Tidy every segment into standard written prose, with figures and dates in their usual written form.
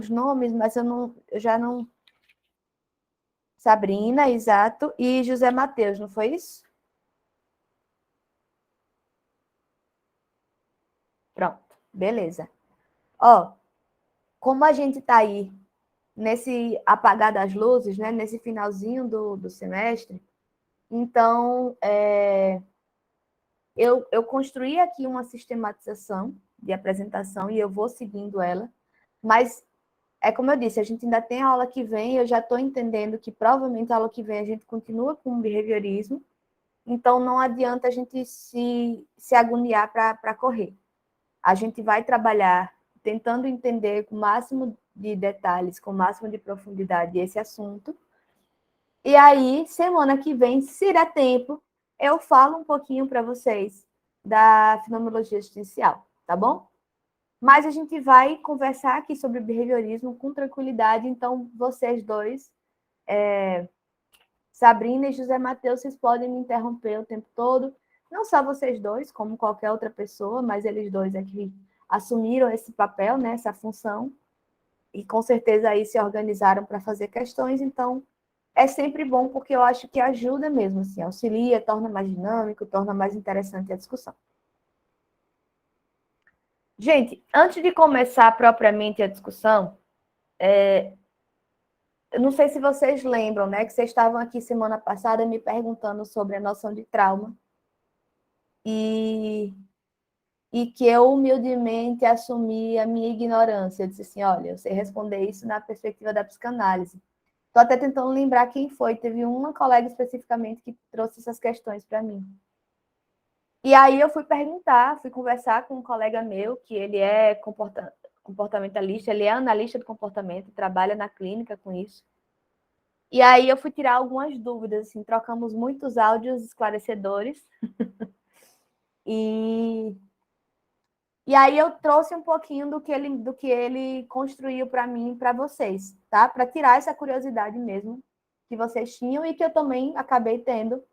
outros nomes, mas eu já não... Sabrina, exato, e José Matheus, não foi isso? Pronto, beleza. Ó, como a gente está aí nesse apagar das luzes, né, nesse finalzinho do semestre, então eu construí aqui uma sistematização de apresentação e eu vou seguindo ela, mas é como eu disse, a gente ainda tem a aula que vem, eu já estou entendendo que provavelmente a aula que vem a gente continua com o behaviorismo, então não adianta a gente se agoniar para correr. A gente vai trabalhar tentando entender com o máximo de detalhes, com o máximo de profundidade esse assunto. E aí, semana que vem, se der tempo, eu falo um pouquinho para vocês da fenomenologia existencial, tá bom? Mas a gente vai conversar aqui sobre behaviorismo com tranquilidade, então vocês dois, Sabrina e José Matheus, vocês podem me interromper o tempo todo, não só vocês dois, como qualquer outra pessoa, mas eles dois aqui assumiram esse papel, né, essa função, e com certeza aí se organizaram para fazer questões, então é sempre bom, porque eu acho que ajuda mesmo, assim, auxilia, torna mais dinâmico, torna mais interessante a discussão. Gente, antes de começar propriamente a discussão, eu não sei se vocês lembram, né, que vocês estavam aqui semana passada me perguntando sobre a noção de trauma, e que eu humildemente assumi a minha ignorância. Eu disse assim, olha, eu sei responder isso na perspectiva da psicanálise. Estou até tentando lembrar quem foi. Teve uma colega especificamente que trouxe essas questões para mim. E aí eu fui perguntar, fui conversar com um colega meu, que ele é comportamentalista, ele é analista do comportamento, trabalha na clínica com isso. E aí eu fui tirar algumas dúvidas, assim, trocamos muitos áudios esclarecedores. E aí eu trouxe um pouquinho do que ele construiu para mim e para vocês, tá? Para tirar essa curiosidade mesmo que vocês tinham e que eu também acabei tendo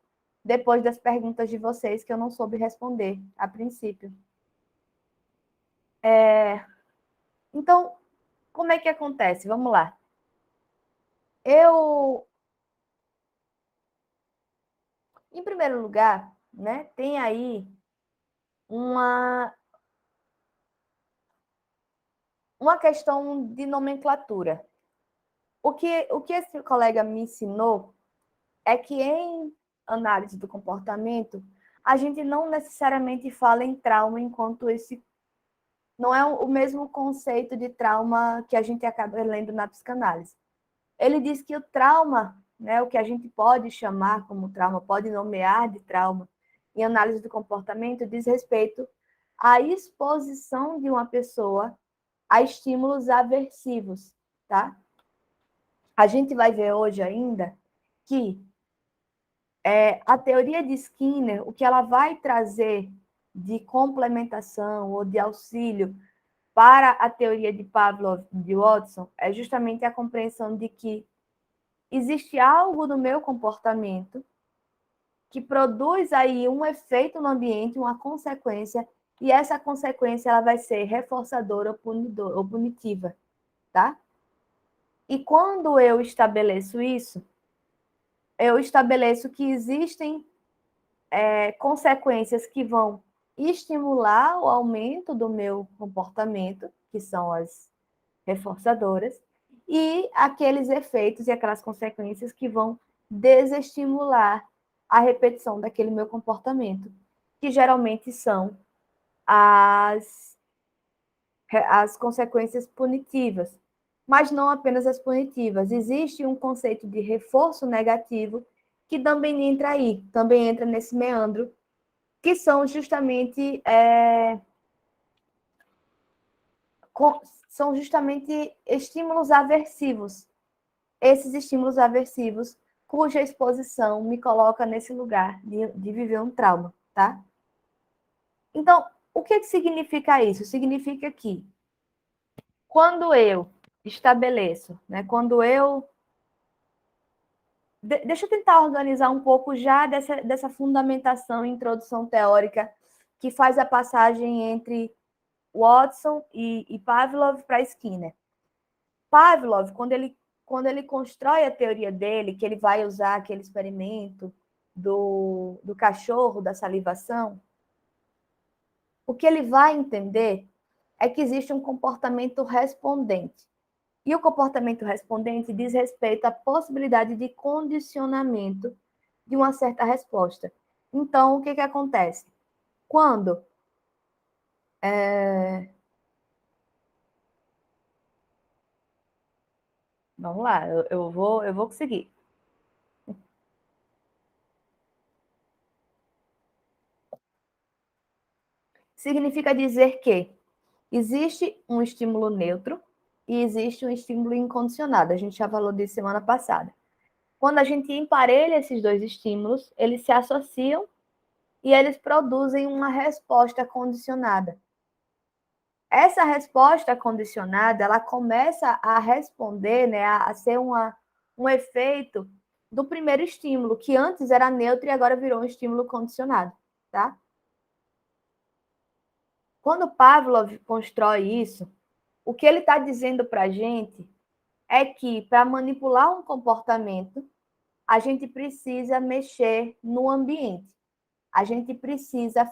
depois das perguntas de vocês que eu não soube responder a princípio. Então, como é que acontece? Vamos lá. Em primeiro lugar, né, tem aí uma questão de nomenclatura. O que esse colega me ensinou é que em análise do comportamento, a gente não necessariamente fala em trauma enquanto esse não é o mesmo conceito de trauma que a gente acaba lendo na psicanálise. Ele diz que o trauma, né, o que a gente pode chamar como trauma, pode nomear de trauma, em análise do comportamento, diz respeito à exposição de uma pessoa a estímulos aversivos, tá? A gente vai ver hoje ainda que a teoria de Skinner, o que ela vai trazer de complementação ou de auxílio para a teoria de Pavlov e de Watson é justamente a compreensão de que existe algo no meu comportamento que produz aí um efeito no ambiente, uma consequência, e essa consequência ela vai ser reforçadora ou punitiva, tá? E quando eu estabeleço isso, eu estabeleço que existem consequências que vão estimular o aumento do meu comportamento, que são as reforçadoras, e aqueles efeitos e aquelas consequências que vão desestimular a repetição daquele meu comportamento, que geralmente são as consequências punitivas. Mas não apenas as punitivas. Existe um conceito de reforço negativo que também entra aí, também entra nesse meandro, que são justamente estímulos aversivos. Esses estímulos aversivos, cuja exposição me coloca nesse lugar de viver um trauma, tá? Então, o que significa isso? Significa que quando eu estabeleço, né, quando eu... Deixa eu tentar organizar um pouco já dessa fundamentação e introdução teórica que faz a passagem entre Watson e Pavlov para Skinner. Pavlov, quando ele constrói a teoria dele, que ele vai usar aquele experimento do cachorro, da salivação, o que ele vai entender é que existe um comportamento respondente. E o comportamento respondente diz respeito à possibilidade de condicionamento de uma certa resposta. Então, o que acontece? Quando vamos lá, eu vou conseguir. Significa dizer que existe um estímulo neutro e existe um estímulo incondicionado. A gente já falou disso semana passada. Quando a gente emparelha esses dois estímulos, eles se associam e eles produzem uma resposta condicionada. Essa resposta condicionada, ela começa a responder, né, a ser um efeito do primeiro estímulo, que antes era neutro e agora virou um estímulo condicionado, tá? Quando Pavlov constrói isso, o que ele está dizendo para a gente é que para manipular um comportamento, a gente precisa mexer no ambiente. A gente precisa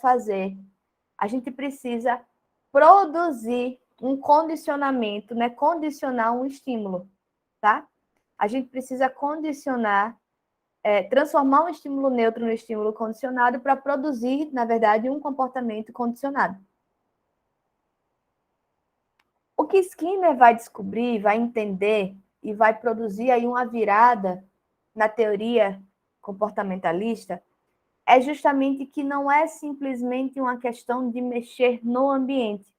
produzir um condicionamento, né? Condicionar um estímulo, tá? A gente precisa condicionar, transformar um estímulo neutro no estímulo condicionado para produzir, na verdade, um comportamento condicionado. O que Skinner vai descobrir, vai entender e vai produzir aí uma virada na teoria comportamentalista é justamente que não é simplesmente uma questão de mexer no ambiente.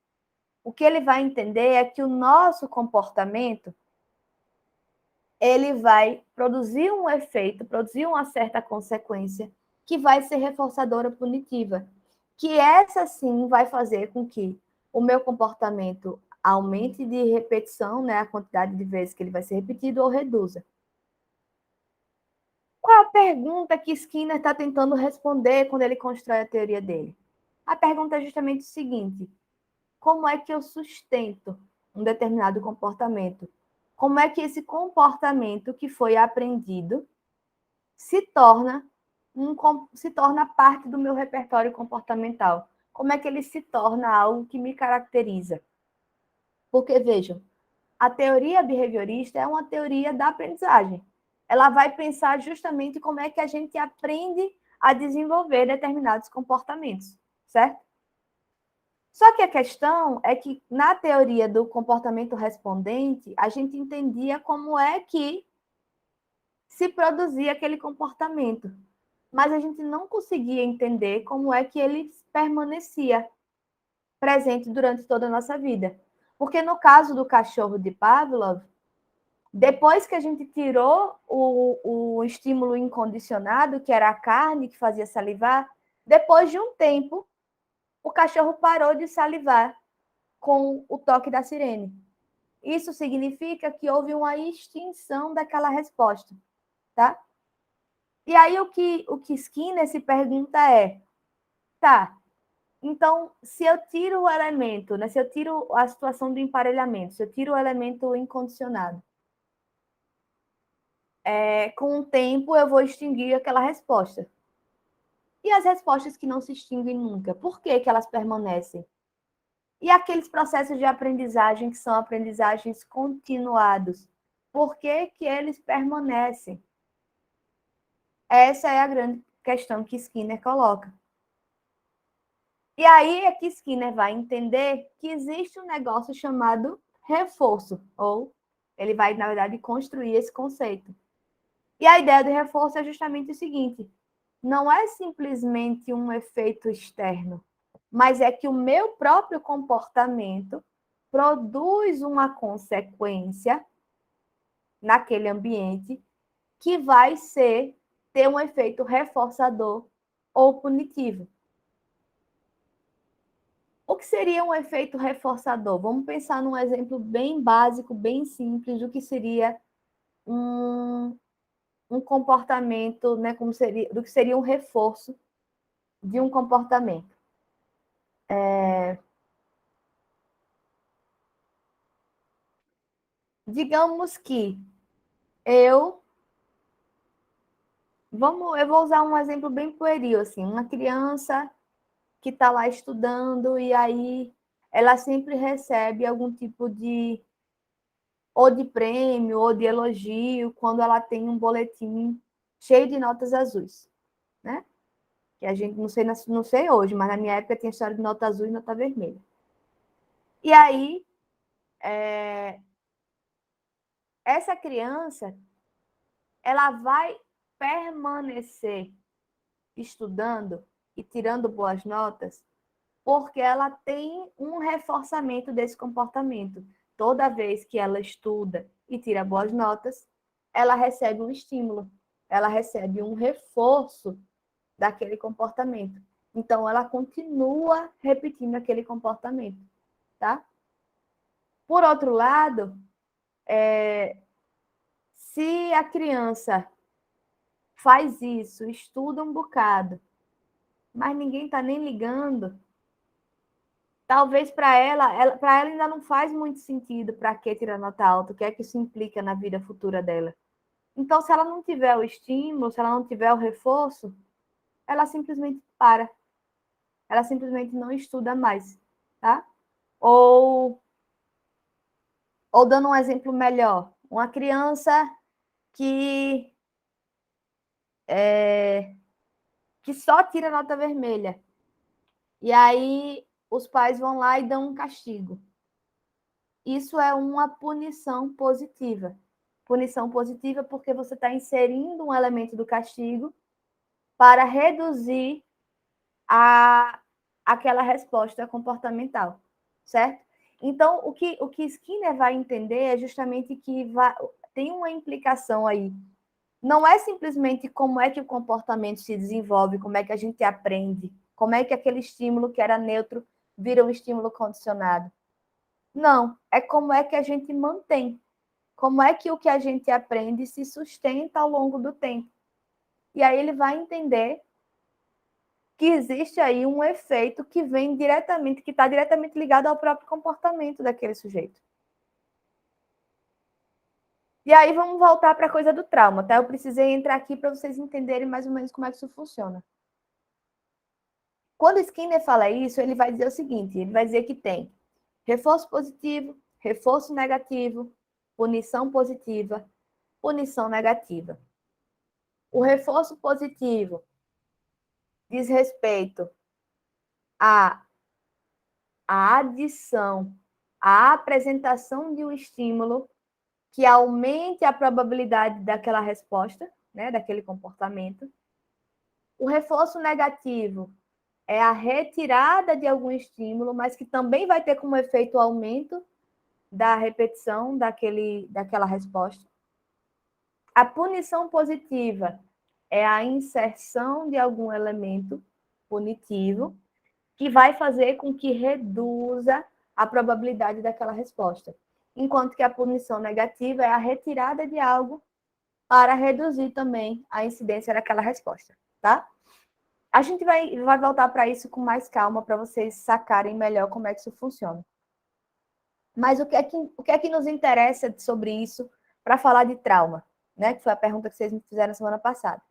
O que ele vai entender é que o nosso comportamento ele vai produzir um efeito, produzir uma certa consequência que vai ser reforçadora punitiva, que essa sim vai fazer com que o meu comportamento aumente de repetição, né, a quantidade de vezes que ele vai ser repetido, ou reduza. Qual a pergunta que Skinner está tentando responder quando ele constrói a teoria dele? A pergunta é justamente o seguinte: como é que eu sustento um determinado comportamento? Como é que esse comportamento que foi aprendido se torna parte do meu repertório comportamental? Como é que ele se torna algo que me caracteriza? Porque, vejam, a teoria behaviorista é uma teoria da aprendizagem. Ela vai pensar justamente como é que a gente aprende a desenvolver determinados comportamentos, certo? Só que a questão é que, na teoria do comportamento respondente, a gente entendia como é que se produzia aquele comportamento, mas a gente não conseguia entender como é que ele permanecia presente durante toda a nossa vida. Porque no caso do cachorro de Pavlov, depois que a gente tirou o estímulo incondicionado, que era a carne que fazia salivar, depois de um tempo, o cachorro parou de salivar com o toque da sirene. Isso significa que houve uma extinção daquela resposta, tá? E aí o que Skinner se pergunta é, tá, então se eu tiro o elemento, né, se eu tiro a situação do emparelhamento, se eu tiro o elemento incondicionado, com o tempo eu vou extinguir aquela resposta. E as respostas que não se extinguem nunca, por que que elas permanecem? E aqueles processos de aprendizagem que são aprendizagens continuados, por que que eles permanecem? Essa é a grande questão que Skinner coloca. E aí é que Skinner vai entender que existe um negócio chamado reforço, ou ele vai, na verdade, construir esse conceito. E a ideia do reforço é justamente o seguinte: não é simplesmente um efeito externo, mas é que o meu próprio comportamento produz uma consequência naquele ambiente que vai ter um efeito reforçador ou punitivo. O que seria um efeito reforçador? Vamos pensar num exemplo bem básico, bem simples do que seria um comportamento, né, do que seria um reforço de um comportamento. Digamos que eu vou usar um exemplo bem pueril, assim, uma criança que está lá estudando e aí ela sempre recebe algum tipo de ou de prêmio ou de elogio quando ela tem um boletim cheio de notas azuis, né? Que a gente não sei hoje, mas na minha época tinha história de nota azul e nota vermelha. E aí essa criança ela vai permanecer estudando e tirando boas notas porque ela tem um reforçamento desse comportamento. Toda vez que ela estuda e tira boas notas, ela recebe um estímulo, ela recebe um reforço daquele comportamento. Então, ela continua repetindo aquele comportamento, tá? Por outro lado, se a criança faz isso, estuda um bocado, mas ninguém está nem ligando, talvez para ela ainda não faz muito sentido para que tirar nota alta, o que é que isso implica na vida futura dela. Então, se ela não tiver o estímulo, se ela não tiver o reforço, ela simplesmente para. Ela simplesmente não estuda mais, tá? Ou, ou dando um exemplo melhor, uma criança que que só tira nota vermelha. E aí os pais vão lá e dão um castigo. Isso é uma punição positiva. Punição positiva porque você está inserindo um elemento do castigo para reduzir aquela resposta comportamental, certo? Então, o que Skinner vai entender é justamente que tem uma implicação aí. Não é simplesmente como é que o comportamento se desenvolve, como é que a gente aprende, como é que aquele estímulo que era neutro vira um estímulo condicionado. Não, é como é que a gente mantém, como é que o que a gente aprende se sustenta ao longo do tempo. E aí ele vai entender que existe aí um efeito que vem diretamente, que está diretamente ligado ao próprio comportamento daquele sujeito. E aí vamos voltar para a coisa do trauma, tá? Eu precisei entrar aqui para vocês entenderem mais ou menos como é que isso funciona. Quando Skinner fala isso, ele vai dizer o seguinte, ele vai dizer que tem reforço positivo, reforço negativo, punição positiva, punição negativa. O reforço positivo diz respeito à adição, à apresentação de um estímulo que aumente a probabilidade daquela resposta, né, daquele comportamento. O reforço negativo é a retirada de algum estímulo, mas que também vai ter como efeito o aumento da repetição daquela resposta. A punição positiva é a inserção de algum elemento punitivo que vai fazer com que reduza a probabilidade daquela resposta. Enquanto que a punição negativa é a retirada de algo para reduzir também a incidência daquela resposta, tá? A gente vai voltar para isso com mais calma para vocês sacarem melhor como é que isso funciona. Mas o que é que nos interessa sobre isso para falar de trauma, né? Que foi a pergunta que vocês me fizeram na semana passada.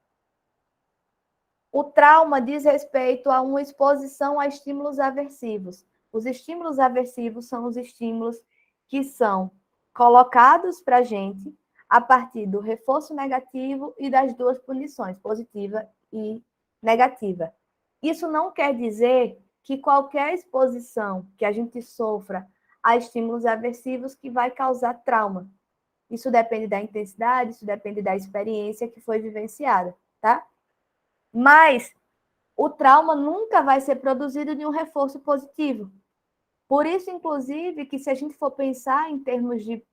O trauma diz respeito a uma exposição a estímulos aversivos. Os estímulos aversivos são os estímulos que são colocados para a gente a partir do reforço negativo e das duas punições, positiva e negativa. Isso não quer dizer que qualquer exposição que a gente sofra a estímulos aversivos que vai causar trauma. Isso depende da intensidade, isso depende da experiência que foi vivenciada, tá? Mas o trauma nunca vai ser produzido de um reforço positivo. Por isso, inclusive, que se a gente for pensar em termos de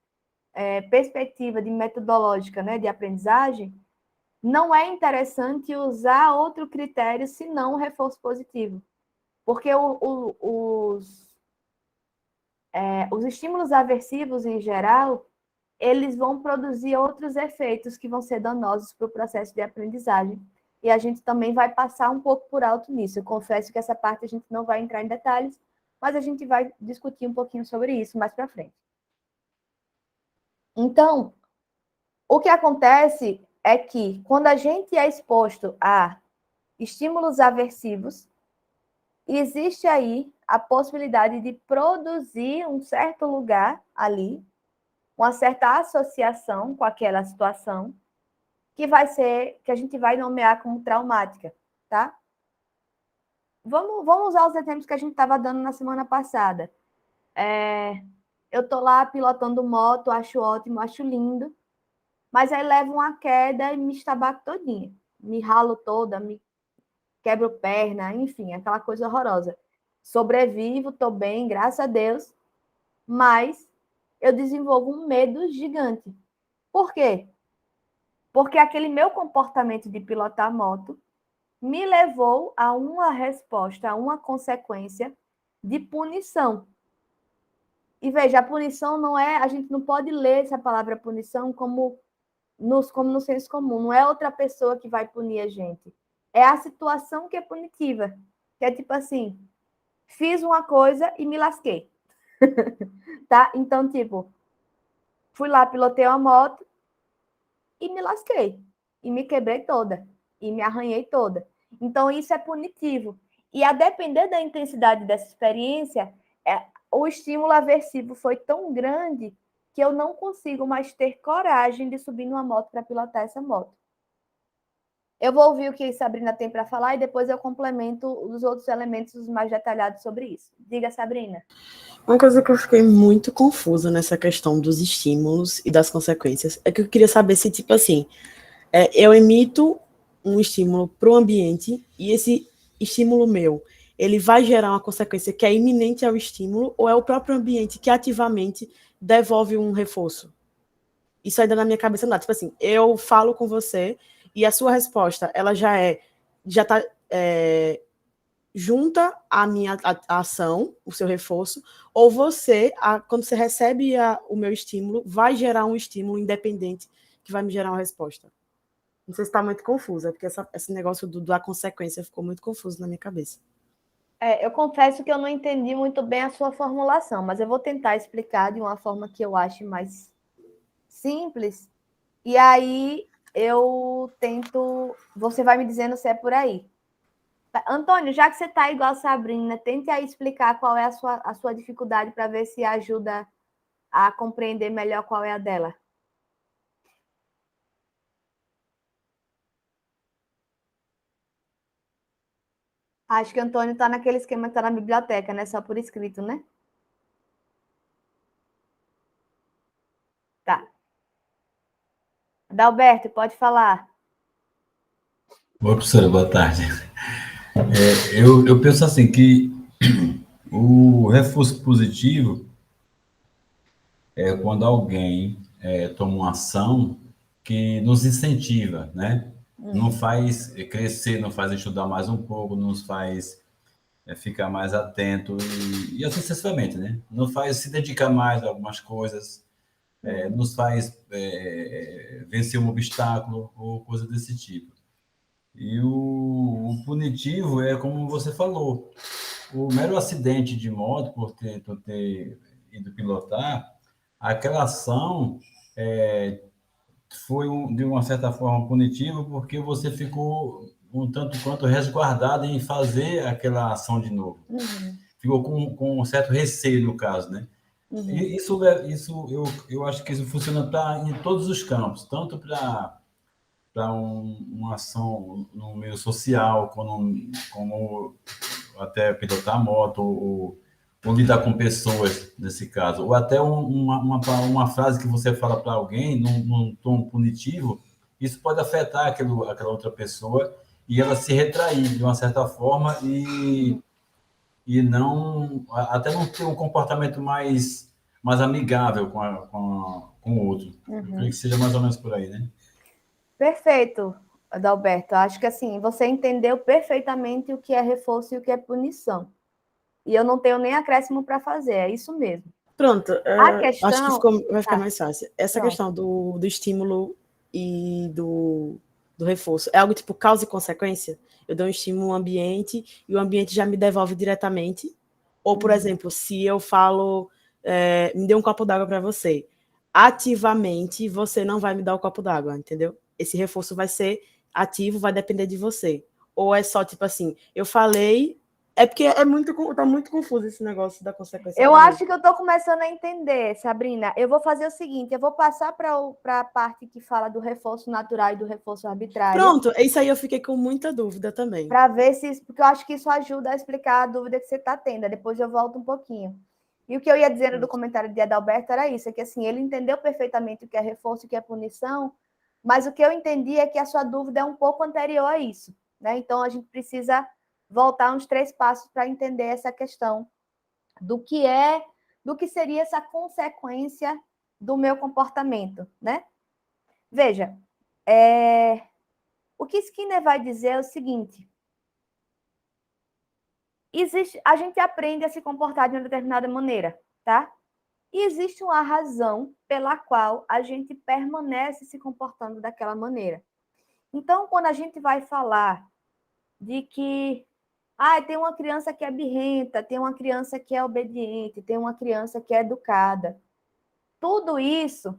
perspectiva de metodológica, né, de aprendizagem, não é interessante usar outro critério senão o reforço positivo. Porque os estímulos aversivos, em geral, eles vão produzir outros efeitos que vão ser danosos para o processo de aprendizagem. E a gente também vai passar um pouco por alto nisso. Eu confesso que essa parte a gente não vai entrar em detalhes, mas a gente vai discutir um pouquinho sobre isso mais para frente. Então, o que acontece é que quando a gente é exposto a estímulos aversivos, existe aí a possibilidade de produzir um certo lugar ali, uma certa associação com aquela situação, que vai ser, que a gente vai nomear como traumática, tá? Vamos usar os exemplos que a gente estava dando na semana passada. Eu tô lá pilotando moto, acho ótimo, acho lindo, mas aí levo uma queda e me estabaco todinha. Me ralo toda, me quebro perna, enfim, aquela coisa horrorosa. Sobrevivo, tô bem, graças a Deus, mas eu desenvolvo um medo gigante. Por quê? Porque aquele meu comportamento de pilotar moto me levou a uma resposta, a uma consequência de punição. E veja, a punição não é, a gente não pode ler essa palavra punição como no senso comum, não é outra pessoa que vai punir a gente. É a situação que é punitiva. Que é tipo assim, fiz uma coisa e me lasquei. Tá? Então, tipo, fui lá, pilotei uma moto e me lasquei. E me quebrei toda. E me arranhei toda. Então, isso é punitivo. E a depender da intensidade dessa experiência, o estímulo aversivo foi tão grande que eu não consigo mais ter coragem de subir numa moto para pilotar essa moto. Eu vou ouvir o que a Sabrina tem para falar e depois eu complemento os outros elementos mais detalhados sobre isso. Diga, Sabrina. Uma coisa que eu fiquei muito confusa nessa questão dos estímulos e das consequências é que eu queria saber se, tipo assim, eu emito um estímulo para o ambiente e esse estímulo meu, ele vai gerar uma consequência que é iminente ao estímulo ou é o próprio ambiente que ativamente devolve um reforço? Isso ainda na minha cabeça não dá. Tipo assim, eu falo com você e a sua resposta, ela já tá junta à minha ação, o seu reforço, ou você, quando você recebe o meu estímulo, vai gerar um estímulo independente que vai me gerar uma resposta. Não sei se está muito confusa, porque esse negócio da consequência ficou muito confuso na minha cabeça. Eu confesso que eu não entendi muito bem a sua formulação, mas eu vou tentar explicar de uma forma que eu ache mais simples. E aí eu tento. Você vai me dizendo se é por aí. Antônio, já que você está igual a Sabrina, tente aí explicar qual é a sua dificuldade para ver se ajuda a compreender melhor qual é a dela. Acho que o Antônio está naquele esquema que está na biblioteca, né? Só por escrito, né? Tá. Adalberto, pode falar. Oi, professora, boa tarde. Eu penso assim que o reforço positivo é quando alguém toma uma ação que nos incentiva, né? Não faz crescer, não faz estudar mais um pouco, nos faz ficar mais atento e assim sucessivamente, né? Nos faz se dedicar mais a algumas coisas, nos faz vencer um obstáculo ou coisa desse tipo. E o punitivo é como você falou, o mero acidente de moto, por ter ido pilotar, aquela ação foi, de uma certa forma, punitiva, porque você ficou um tanto quanto resguardado em fazer aquela ação de novo. Uhum, Ficou com um certo receio, no caso, né? uhum, E eu acho que isso funciona em todos os campos, tanto para uma ação no meio social, como até pilotar moto, ou lidar com pessoas, nesse caso. Ou até uma frase que você fala para alguém num tom punitivo, isso pode afetar aquela outra pessoa e ela se retrair de uma certa forma e não, até não ter um comportamento mais amigável com o outro. Eu creio uhum. que seja mais ou menos por aí, né? Perfeito, Adalberto. Acho que assim, você entendeu perfeitamente o que é reforço e o que é punição. E eu não tenho nem acréscimo para fazer, é isso mesmo. Pronto, A acho que questão. vai ficar Tá, mais fácil. Essa pronto. questão do estímulo e do reforço é algo tipo causa e consequência? Eu dou um estímulo no ambiente e o ambiente já me devolve diretamente? Ou, por exemplo, se eu falo, me dê um copo d'água para você, ativamente você não vai me dar o copo d'água, entendeu? Esse reforço vai ser ativo, vai depender de você. Ou é só tipo assim, eu falei, é porque tá muito confuso esse negócio da consequência. Eu acho que eu estou começando a entender, Sabrina. Eu vou fazer o seguinte, eu vou passar para a parte que fala do reforço natural e do reforço arbitrário. Pronto, isso aí eu fiquei com muita dúvida também. Para ver se isso, porque eu acho que isso ajuda a explicar a dúvida que você está tendo. Depois eu volto um pouquinho. E o que eu ia dizendo do comentário de Adalberto era isso, é que assim, ele entendeu perfeitamente o que é reforço e o que é punição, mas o que eu entendi é que a sua dúvida é um pouco anterior a isso, né? Então a gente precisa voltar uns 3 passos para entender essa questão do que seria essa consequência do meu comportamento, né? Veja, o que Skinner vai dizer é o seguinte: a gente aprende a se comportar de uma determinada maneira, tá? E existe uma razão pela qual a gente permanece se comportando daquela maneira. Então, quando a gente vai falar de que tem uma criança que é birrenta, tem uma criança que é obediente, tem uma criança que é educada, tudo isso,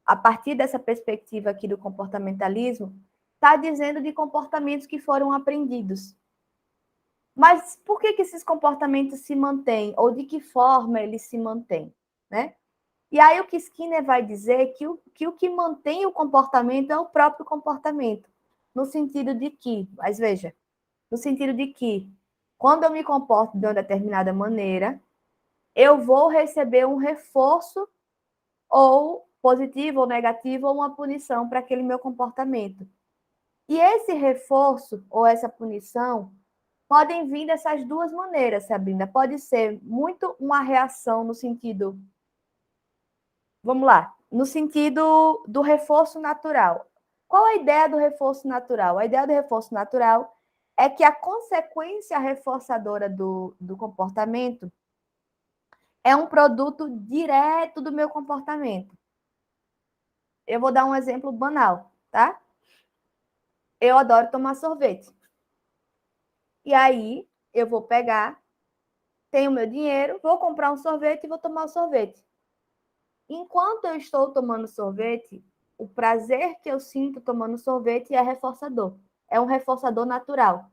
a partir dessa perspectiva aqui do comportamentalismo, está dizendo de comportamentos que foram aprendidos. Mas por que esses comportamentos se mantêm? Ou de que forma eles se mantêm? Né? E aí o que Skinner vai dizer é que o que mantém o comportamento é o próprio comportamento. No sentido de que, mas veja, no sentido de que, quando eu me comporto de uma determinada maneira, eu vou receber um reforço, ou positivo ou negativo, ou uma punição para aquele meu comportamento. E esse reforço, ou essa punição, podem vir dessas duas maneiras, Sabrina. Pode ser muito uma reação no sentido... Vamos lá. No sentido do reforço natural. Qual a ideia do reforço natural? A ideia do reforço natural é que a consequência reforçadora do comportamento é um produto direto do meu comportamento. Eu vou dar um exemplo banal, tá? Eu adoro tomar sorvete. E aí, eu vou pegar, tenho meu dinheiro, vou comprar um sorvete e vou tomar o sorvete. Enquanto eu estou tomando sorvete, o prazer que eu sinto tomando sorvete é reforçador. É um reforçador natural.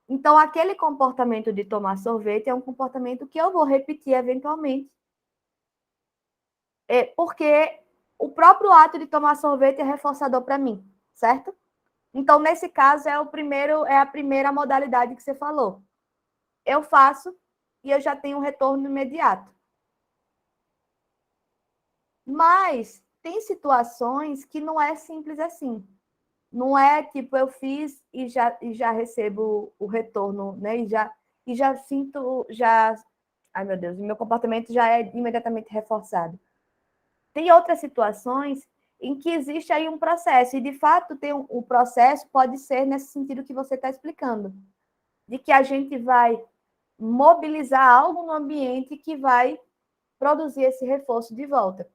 Então, aquele comportamento de tomar sorvete é um comportamento que eu vou repetir eventualmente. Porque o próprio ato de tomar sorvete é reforçador para mim, certo? Então, nesse caso, é a primeira modalidade que você falou. Eu faço e eu já tenho um retorno imediato. Mas tem situações que não é simples assim. Não é tipo, eu fiz e já recebo o retorno, né? E já sinto, ai meu Deus, o meu comportamento já é imediatamente reforçado. Tem outras situações em que existe aí um processo, e de fato o processo pode ser nesse sentido que você está explicando, de que a gente vai mobilizar algo no ambiente que vai produzir esse reforço de volta.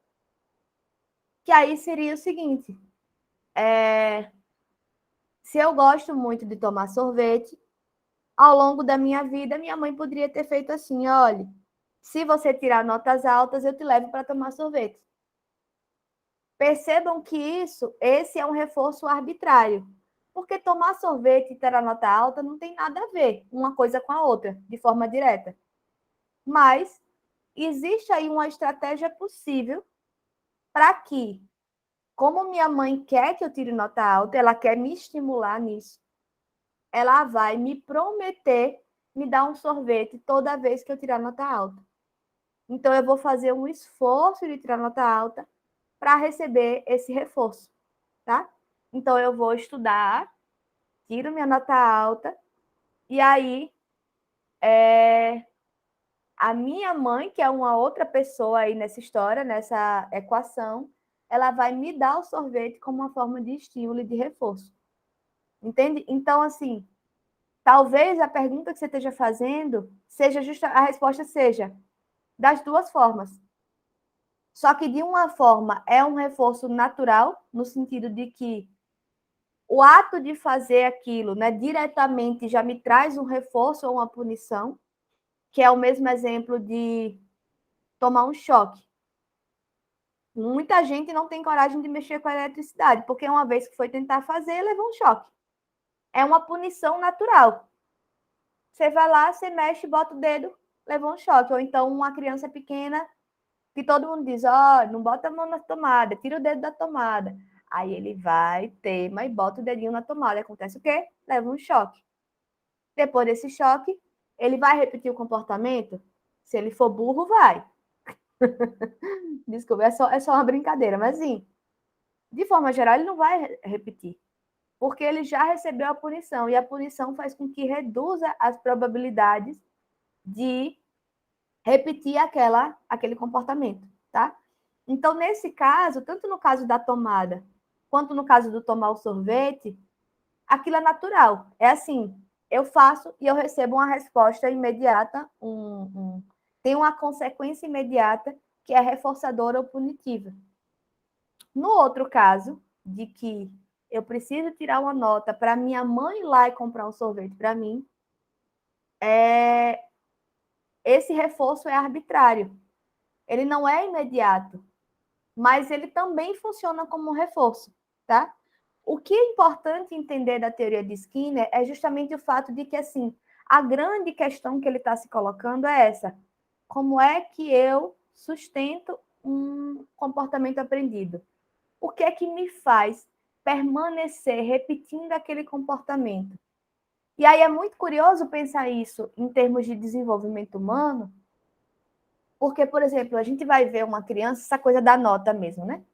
Que aí seria o seguinte, se eu gosto muito de tomar sorvete, ao longo da minha vida, minha mãe poderia ter feito assim, olha, se você tirar notas altas, eu te levo para tomar sorvete. Percebam que esse é um reforço arbitrário, porque tomar sorvete e ter a nota alta não tem nada a ver uma coisa com a outra, de forma direta. Mas existe aí uma estratégia possível para que, como minha mãe quer que eu tire nota alta, ela quer me estimular nisso, ela vai me prometer me dar um sorvete toda vez que eu tirar nota alta. Então, eu vou fazer um esforço de tirar nota alta para receber esse reforço, tá? Então, eu vou estudar, tiro minha nota alta, e aí a minha mãe, que é uma outra pessoa aí nessa história, nessa equação, ela vai me dar o sorvete como uma forma de estímulo e de reforço. Entende? Então, assim, talvez a pergunta que você esteja fazendo seja justa, a resposta seja das duas formas. Só que de uma forma é um reforço natural, no sentido de que o ato de fazer aquilo, né, diretamente já me traz um reforço ou uma punição, que é o mesmo exemplo de tomar um choque. Muita gente não tem coragem de mexer com a eletricidade, porque uma vez que foi tentar fazer, levou um choque. É uma punição natural. Você vai lá, você mexe, bota o dedo, levou um choque. Ou então uma criança pequena, que todo mundo diz, não bota a mão na tomada, tira o dedo da tomada. Aí ele vai, teima e bota o dedinho na tomada. Acontece o quê? Leva um choque. Depois desse choque, ele vai repetir o comportamento? Se ele for burro, vai. Desculpa, é só uma brincadeira, mas sim, de forma geral, ele não vai repetir, porque ele já recebeu a punição, e a punição faz com que reduza as probabilidades de repetir aquele comportamento, tá? Então, nesse caso, tanto no caso da tomada, quanto no caso do tomar o sorvete, aquilo é natural. É assim, eu faço e eu recebo uma resposta imediata, tem uma consequência imediata que é reforçadora ou punitiva. No outro caso, de que eu preciso tirar uma nota para minha mãe ir lá e comprar um sorvete para mim, esse reforço é arbitrário. Ele não é imediato, mas ele também funciona como um reforço, tá? O que é importante entender da teoria de Skinner é justamente o fato de que, assim, a grande questão que ele está se colocando é essa: como é que eu sustento um comportamento aprendido? O que é que me faz permanecer repetindo aquele comportamento? E aí é muito curioso pensar isso em termos de desenvolvimento humano, porque, por exemplo, a gente vai ver uma criança, essa coisa da nota mesmo, né?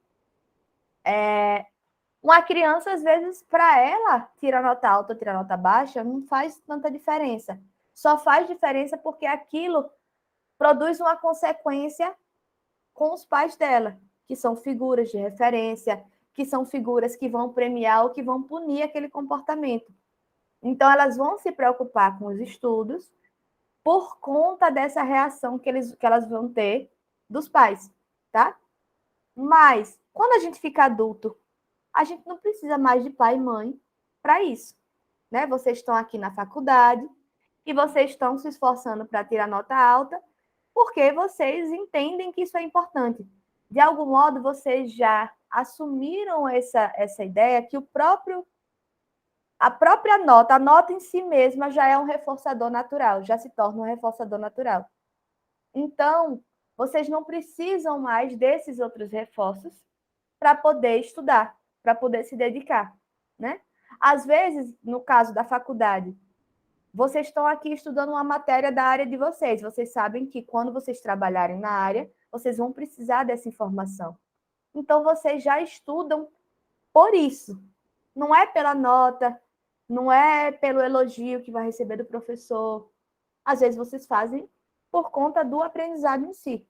Uma criança, às vezes, para ela, tirar nota alta ou tirar nota baixa, não faz tanta diferença. Só faz diferença porque aquilo produz uma consequência com os pais dela, que são figuras de referência, que são figuras que vão premiar ou que vão punir aquele comportamento. Então, elas vão se preocupar com os estudos por conta dessa reação que elas vão ter dos pais, tá? Mas, quando a gente fica adulto, a gente não precisa mais de pai e mãe para isso, né? Vocês estão aqui na faculdade e vocês estão se esforçando para tirar nota alta porque vocês entendem que isso é importante. De algum modo, vocês já assumiram essa ideia que a própria nota, a nota em si mesma já é um reforçador natural, já se torna um reforçador natural. Então, vocês não precisam mais desses outros reforços para poder estudar, para poder se dedicar, né? Às vezes, no caso da faculdade, vocês estão aqui estudando uma matéria da área de vocês. Vocês sabem que quando vocês trabalharem na área, vocês vão precisar dessa informação. Então, vocês já estudam por isso. Não é pela nota, não é pelo elogio que vai receber do professor. Às vezes, vocês fazem por conta do aprendizado em si.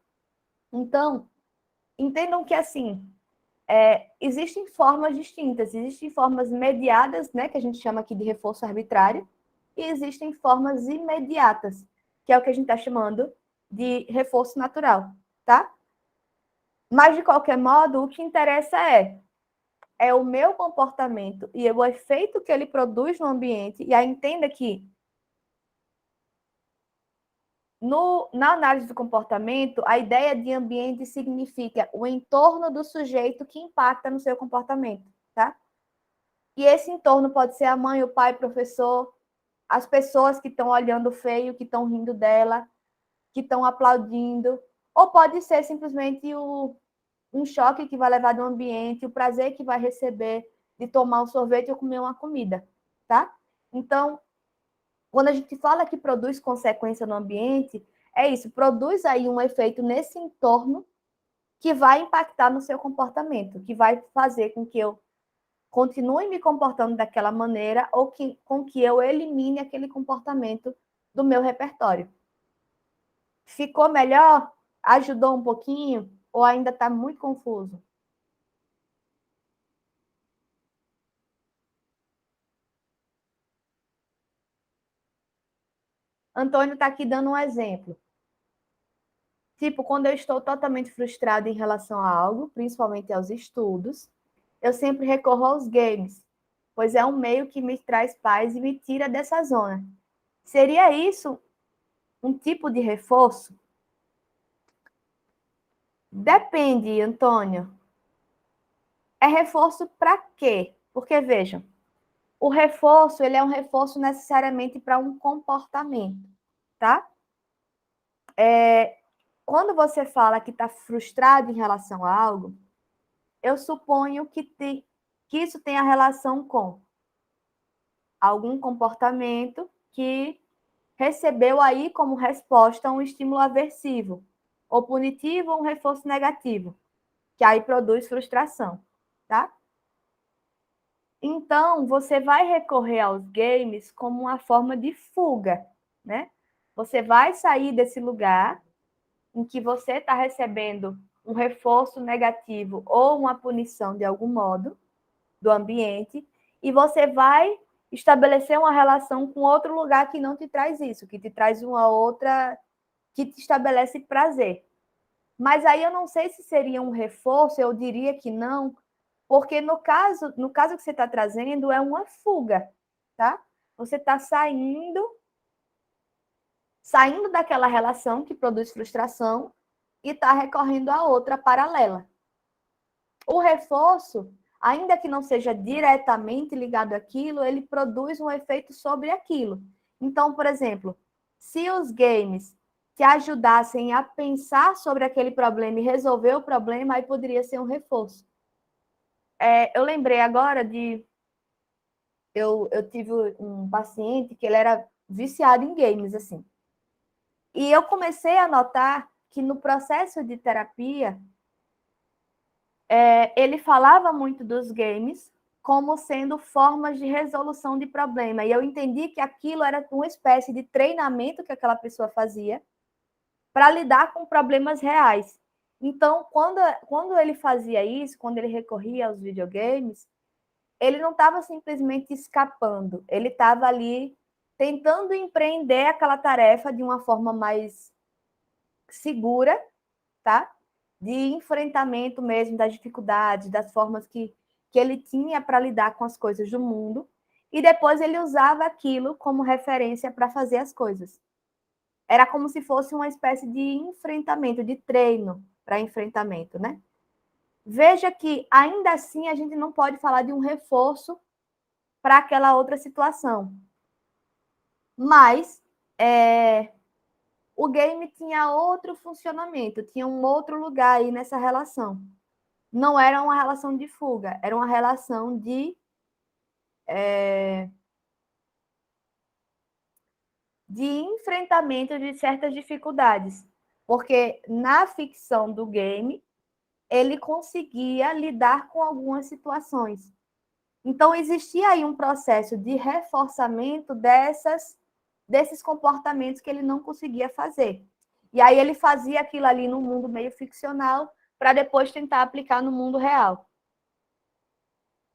Então, entendam que, assim, existem formas distintas. Existem formas mediadas, né, que a gente chama aqui de reforço arbitrário, e existem formas imediatas, que é o que a gente está chamando de reforço natural, tá? Mas, de qualquer modo, o que interessa é o meu comportamento e o efeito que ele produz no ambiente. E aí entenda que na análise do comportamento, a ideia de ambiente significa o entorno do sujeito que impacta no seu comportamento, tá? E esse entorno pode ser a mãe, o pai, o professor, as pessoas que estão olhando feio, que estão rindo dela, que estão aplaudindo, ou pode ser simplesmente um choque que vai levar do ambiente, o prazer que vai receber de tomar um sorvete ou comer uma comida, tá? Então, quando a gente fala que produz consequência no ambiente, é isso, produz aí um efeito nesse entorno que vai impactar no seu comportamento, que vai fazer com que eu continue me comportando daquela maneira ou com que eu elimine aquele comportamento do meu repertório. Ficou melhor? Ajudou um pouquinho? Ou ainda está muito confuso? Antônio está aqui dando um exemplo. Tipo, quando eu estou totalmente frustrada em relação a algo, principalmente aos estudos, eu sempre recorro aos games, pois é um meio que me traz paz e me tira dessa zona. Seria isso um tipo de reforço? Depende, Antônio. É reforço para quê? Porque, vejam, o reforço, ele é um reforço necessariamente para um comportamento, tá? Quando você fala que está frustrado em relação a algo, eu suponho que isso tenha relação com algum comportamento que recebeu aí como resposta um estímulo aversivo, ou punitivo, ou um reforço negativo, que aí produz frustração, tá? Então, você vai recorrer aos games como uma forma de fuga, né? Você vai sair desse lugar em que você está recebendo um reforço negativo ou uma punição de algum modo do ambiente, e você vai estabelecer uma relação com outro lugar que não te traz isso, que te traz uma outra, que te estabelece prazer. Mas aí eu não sei se seria um reforço, eu diria que não, porque no caso que você está trazendo é uma fuga, tá? Você está saindo daquela relação que produz frustração e está recorrendo a outra paralela. O reforço, ainda que não seja diretamente ligado àquilo, ele produz um efeito sobre aquilo. Então, por exemplo, se os games te ajudassem a pensar sobre aquele problema e resolver o problema, aí poderia ser um reforço. Eu lembrei agora de... Eu tive um paciente que ele era viciado em games, assim. E eu comecei a notar que no processo de terapia, ele falava muito dos games como sendo formas de resolução de problema. E eu entendi que aquilo era uma espécie de treinamento que aquela pessoa fazia para lidar com problemas reais. Então, quando ele fazia isso, quando ele recorria aos videogames, ele não estava simplesmente escapando, ele estava ali tentando empreender aquela tarefa de uma forma mais segura, tá? De enfrentamento mesmo das dificuldades, das formas que ele tinha para lidar com as coisas do mundo, e depois ele usava aquilo como referência para fazer as coisas. Era como se fosse uma espécie de enfrentamento, de treino para enfrentamento, né? Veja que, ainda assim, a gente não pode falar de um reforço para aquela outra situação. Mas o game tinha outro funcionamento, tinha um outro lugar aí nessa relação. Não era uma relação de fuga, era uma relação de enfrentamento de certas dificuldades. Porque na ficção do game, ele conseguia lidar com algumas situações. Então, existia aí um processo de reforçamento desses comportamentos que ele não conseguia fazer. E aí ele fazia aquilo ali no mundo meio ficcional para depois tentar aplicar no mundo real.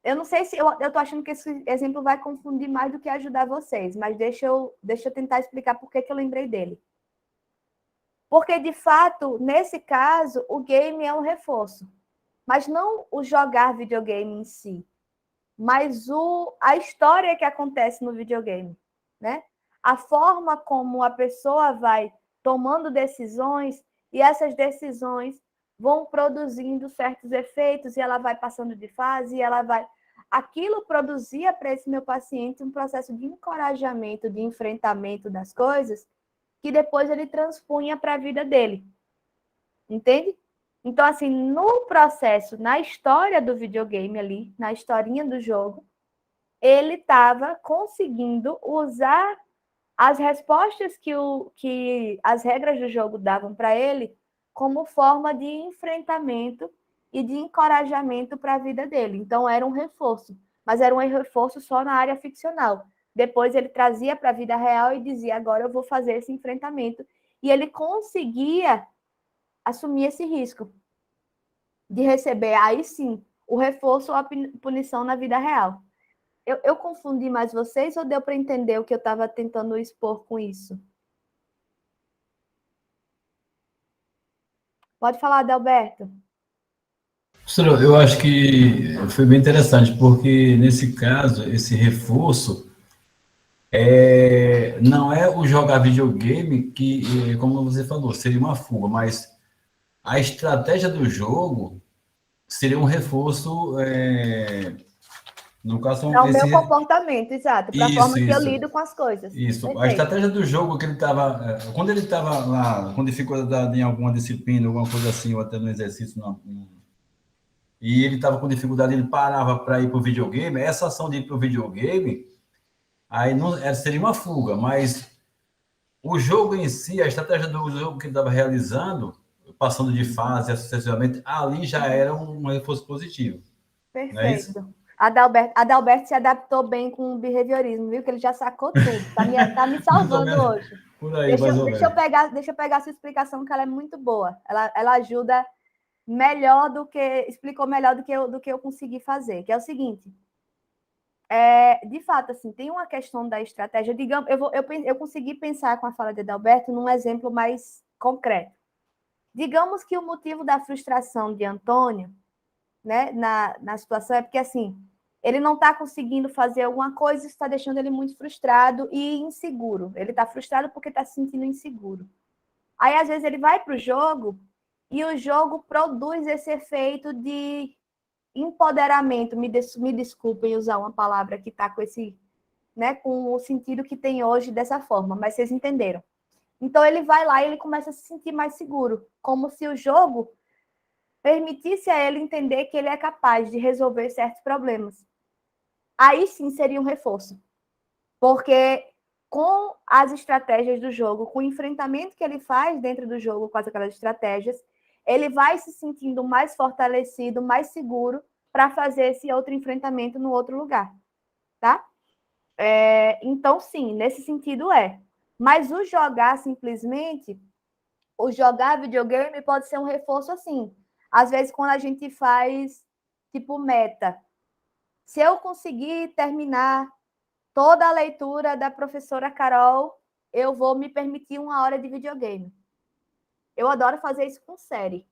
Eu não sei se... Eu estou achando que esse exemplo vai confundir mais do que ajudar vocês, mas deixa eu tentar explicar por que eu lembrei dele. Porque, de fato, nesse caso, o game é um reforço. Mas não o jogar videogame em si, mas a história que acontece no videogame, né? A forma como a pessoa vai tomando decisões e essas decisões vão produzindo certos efeitos e ela vai passando de fase e ela vai... Aquilo produzia para esse meu paciente um processo de encorajamento, de enfrentamento das coisas que depois ele transpunha para a vida dele. Entende? Então, assim, no processo, na história do videogame ali, na historinha do jogo, ele estava conseguindo usar as respostas que as regras do jogo davam para ele como forma de enfrentamento e de encorajamento para a vida dele. Então, era um reforço, mas era um reforço só na área ficcional. Depois ele trazia para a vida real e dizia, agora eu vou fazer esse enfrentamento. E ele conseguia assumir esse risco de receber, aí sim, o reforço ou a punição na vida real. Eu confundi mais vocês ou deu para entender o que eu estava tentando expor com isso? Pode falar, Adalberto. Professor, eu acho que foi bem interessante, porque nesse caso, esse reforço não é o jogar videogame que, como você falou, seria uma fuga, mas a estratégia do jogo seria um reforço, no caso, Para o meu comportamento, exato, para a forma que eu isso. lido com as coisas. Isso, a Perfeito. estratégia do jogo que ele estava, quando ele estava lá com dificuldade em alguma disciplina, alguma coisa assim, ou até no exercício, não, e ele estava com dificuldade, ele parava para ir para o videogame, essa ação de ir para o videogame, aí não, seria uma fuga, mas o jogo em si, a estratégia do jogo que ele estava realizando, passando de fase sucessivamente, ali já era um reforço positivo. Não é isso? Perfeito. Adalberto se adaptou bem com o behaviorismo, viu? Que ele já sacou tudo. Tá me salvando hoje. Por aí, mais ou menos. Deixa eu pegar a sua explicação, que ela é muito boa. Ela ajuda melhor explicou melhor do que eu consegui fazer, que é o seguinte. De fato, assim, tem uma questão da estratégia. Digamos, eu consegui pensar com a fala de Adalberto num exemplo mais concreto. Digamos que o motivo da frustração de Antônio, né, na situação é porque, assim, ele não está conseguindo fazer alguma coisa e está deixando ele muito frustrado e inseguro. Ele está frustrado porque está se sentindo inseguro. Aí, às vezes, ele vai para o jogo e o jogo produz esse efeito de empoderamento. Me desculpem usar uma palavra que está com esse, né, com o sentido que tem hoje dessa forma, mas vocês entenderam. Então, ele vai lá e ele começa a se sentir mais seguro, como se o jogo permitisse a ele entender que ele é capaz de resolver certos problemas. Aí sim seria um reforço. Porque com as estratégias do jogo, com o enfrentamento que ele faz dentro do jogo com aquelas estratégias, ele vai se sentindo mais fortalecido, mais seguro para fazer esse outro enfrentamento no outro lugar, tá? Então, sim, nesse sentido é. Mas o jogar simplesmente, o jogar videogame pode ser um reforço assim. Às vezes, quando a gente faz, tipo, meta. Se eu conseguir terminar toda a leitura da professora Carol, eu vou me permitir 1 hora de videogame. Eu adoro fazer isso com série.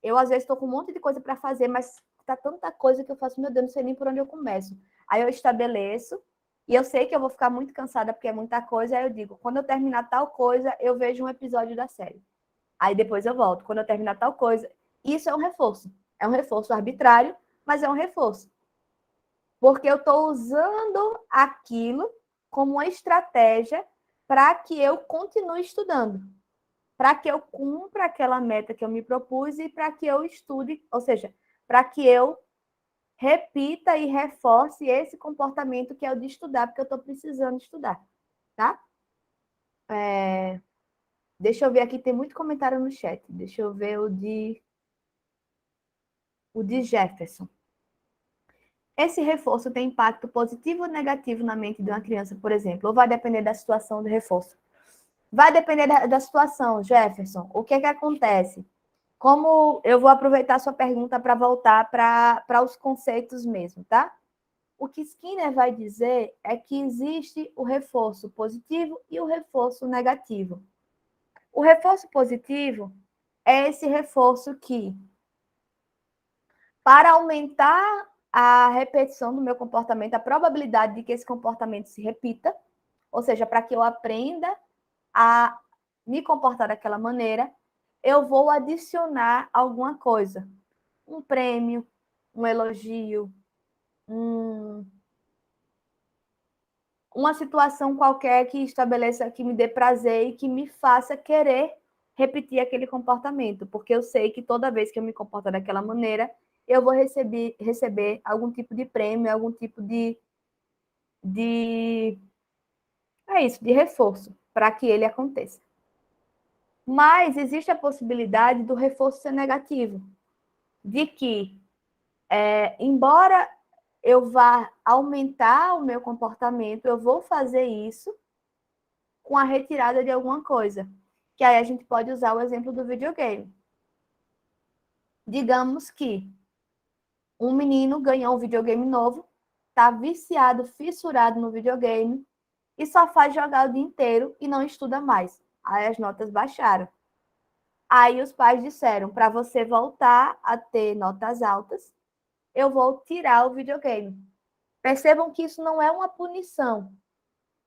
Eu, às vezes, estou com um monte de coisa para fazer, mas tá tanta coisa que eu faço, meu Deus, não sei nem por onde eu começo. Aí eu estabeleço, e eu sei que eu vou ficar muito cansada porque é muita coisa, aí eu digo, quando eu terminar tal coisa, eu vejo um episódio da série. Aí depois eu volto. Quando eu terminar tal coisa. Isso é um reforço. É um reforço arbitrário, mas é um reforço. Porque eu estou usando aquilo como uma estratégia para que eu continue estudando. Para que eu cumpra aquela meta que eu me propus e para que eu estude, ou seja, para que eu repita e reforce esse comportamento que é o de estudar, porque eu estou precisando estudar, tá? Deixa eu ver aqui, tem muito comentário no chat. Deixa eu ver o de Jefferson. Esse reforço tem impacto positivo ou negativo na mente de uma criança, por exemplo? Ou vai depender da situação do reforço? Vai depender da situação, Jefferson. O que é que acontece? Como eu vou aproveitar a sua pergunta para voltar para os conceitos mesmo, tá? O que Skinner vai dizer é que existe o reforço positivo e o reforço negativo. O reforço positivo é esse reforço que, para aumentar a repetição do meu comportamento, a probabilidade de que esse comportamento se repita, ou seja, para que eu aprenda a me comportar daquela maneira, eu vou adicionar alguma coisa. Um prêmio, um elogio, uma situação qualquer que estabeleça, que me dê prazer e que me faça querer repetir aquele comportamento, porque eu sei que toda vez que eu me comporto daquela maneira, eu vou receber algum tipo de prêmio, algum tipo de de reforço para que ele aconteça. Mas existe a possibilidade do reforço ser negativo, de que, embora eu vá aumentar o meu comportamento, eu vou fazer isso com a retirada de alguma coisa. Que aí a gente pode usar o exemplo do videogame. Digamos que um menino ganhou um videogame novo, está viciado, fissurado no videogame e só faz jogar o dia inteiro e não estuda mais. Aí as notas baixaram. Aí os pais disseram, para você voltar a ter notas altas, eu vou tirar o videogame. Percebam que isso não é uma punição.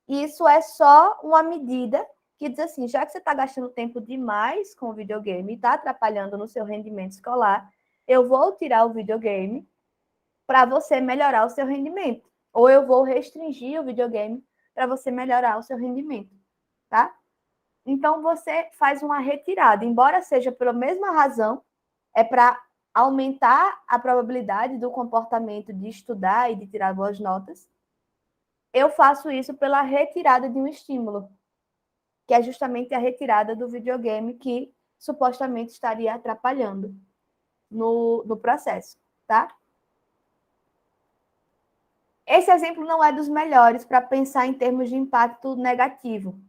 Isso é só uma medida que diz assim, já que você está gastando tempo demais com o videogame e está atrapalhando no seu rendimento escolar, eu vou tirar o videogame para você melhorar o seu rendimento. Ou eu vou restringir o videogame para você melhorar o seu rendimento, tá? Então, você faz uma retirada, embora seja pela mesma razão, é para aumentar a probabilidade do comportamento de estudar e de tirar boas notas. Eu faço isso pela retirada de um estímulo, que é justamente a retirada do videogame que supostamente estaria atrapalhando no processo, tá? Esse exemplo não é dos melhores para pensar em termos de impacto negativo,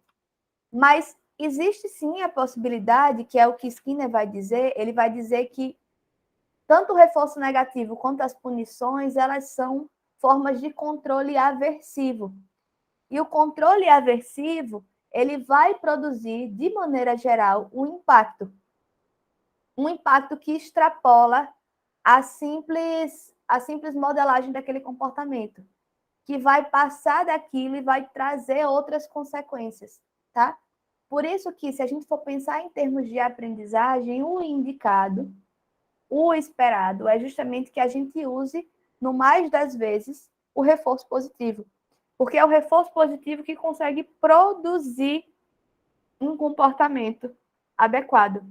mas existe sim a possibilidade, que é o que Skinner vai dizer, ele vai dizer que tanto o reforço negativo quanto as punições, elas são formas de controle aversivo. E o controle aversivo, ele vai produzir, de maneira geral, um impacto que extrapola a simples modelagem daquele comportamento, que vai passar daquilo e vai trazer outras consequências, tá? Por isso que, se a gente for pensar em termos de aprendizagem, o indicado, o esperado, é justamente que a gente use, no mais das vezes, o reforço positivo. Porque é o reforço positivo que consegue produzir um comportamento adequado.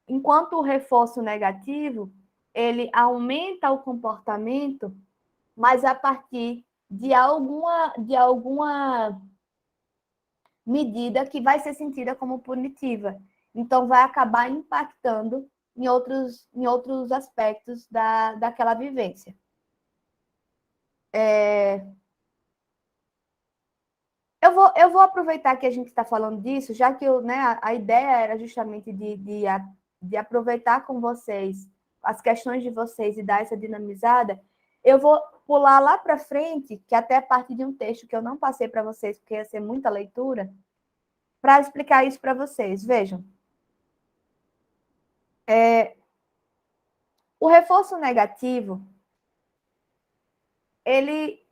Enquanto o reforço negativo, ele aumenta o comportamento, mas a partir de alguma medida que vai ser sentida como punitiva. Então, vai acabar impactando em outros aspectos daquela vivência. Eu vou aproveitar que a gente está falando disso, já que a ideia era justamente de aproveitar com vocês as questões de vocês e dar essa dinamizada. Eu vou pular lá para frente, que até a partir de um texto que eu não passei para vocês, porque ia ser muita leitura, para explicar isso para vocês. Vejam. O reforço negativo,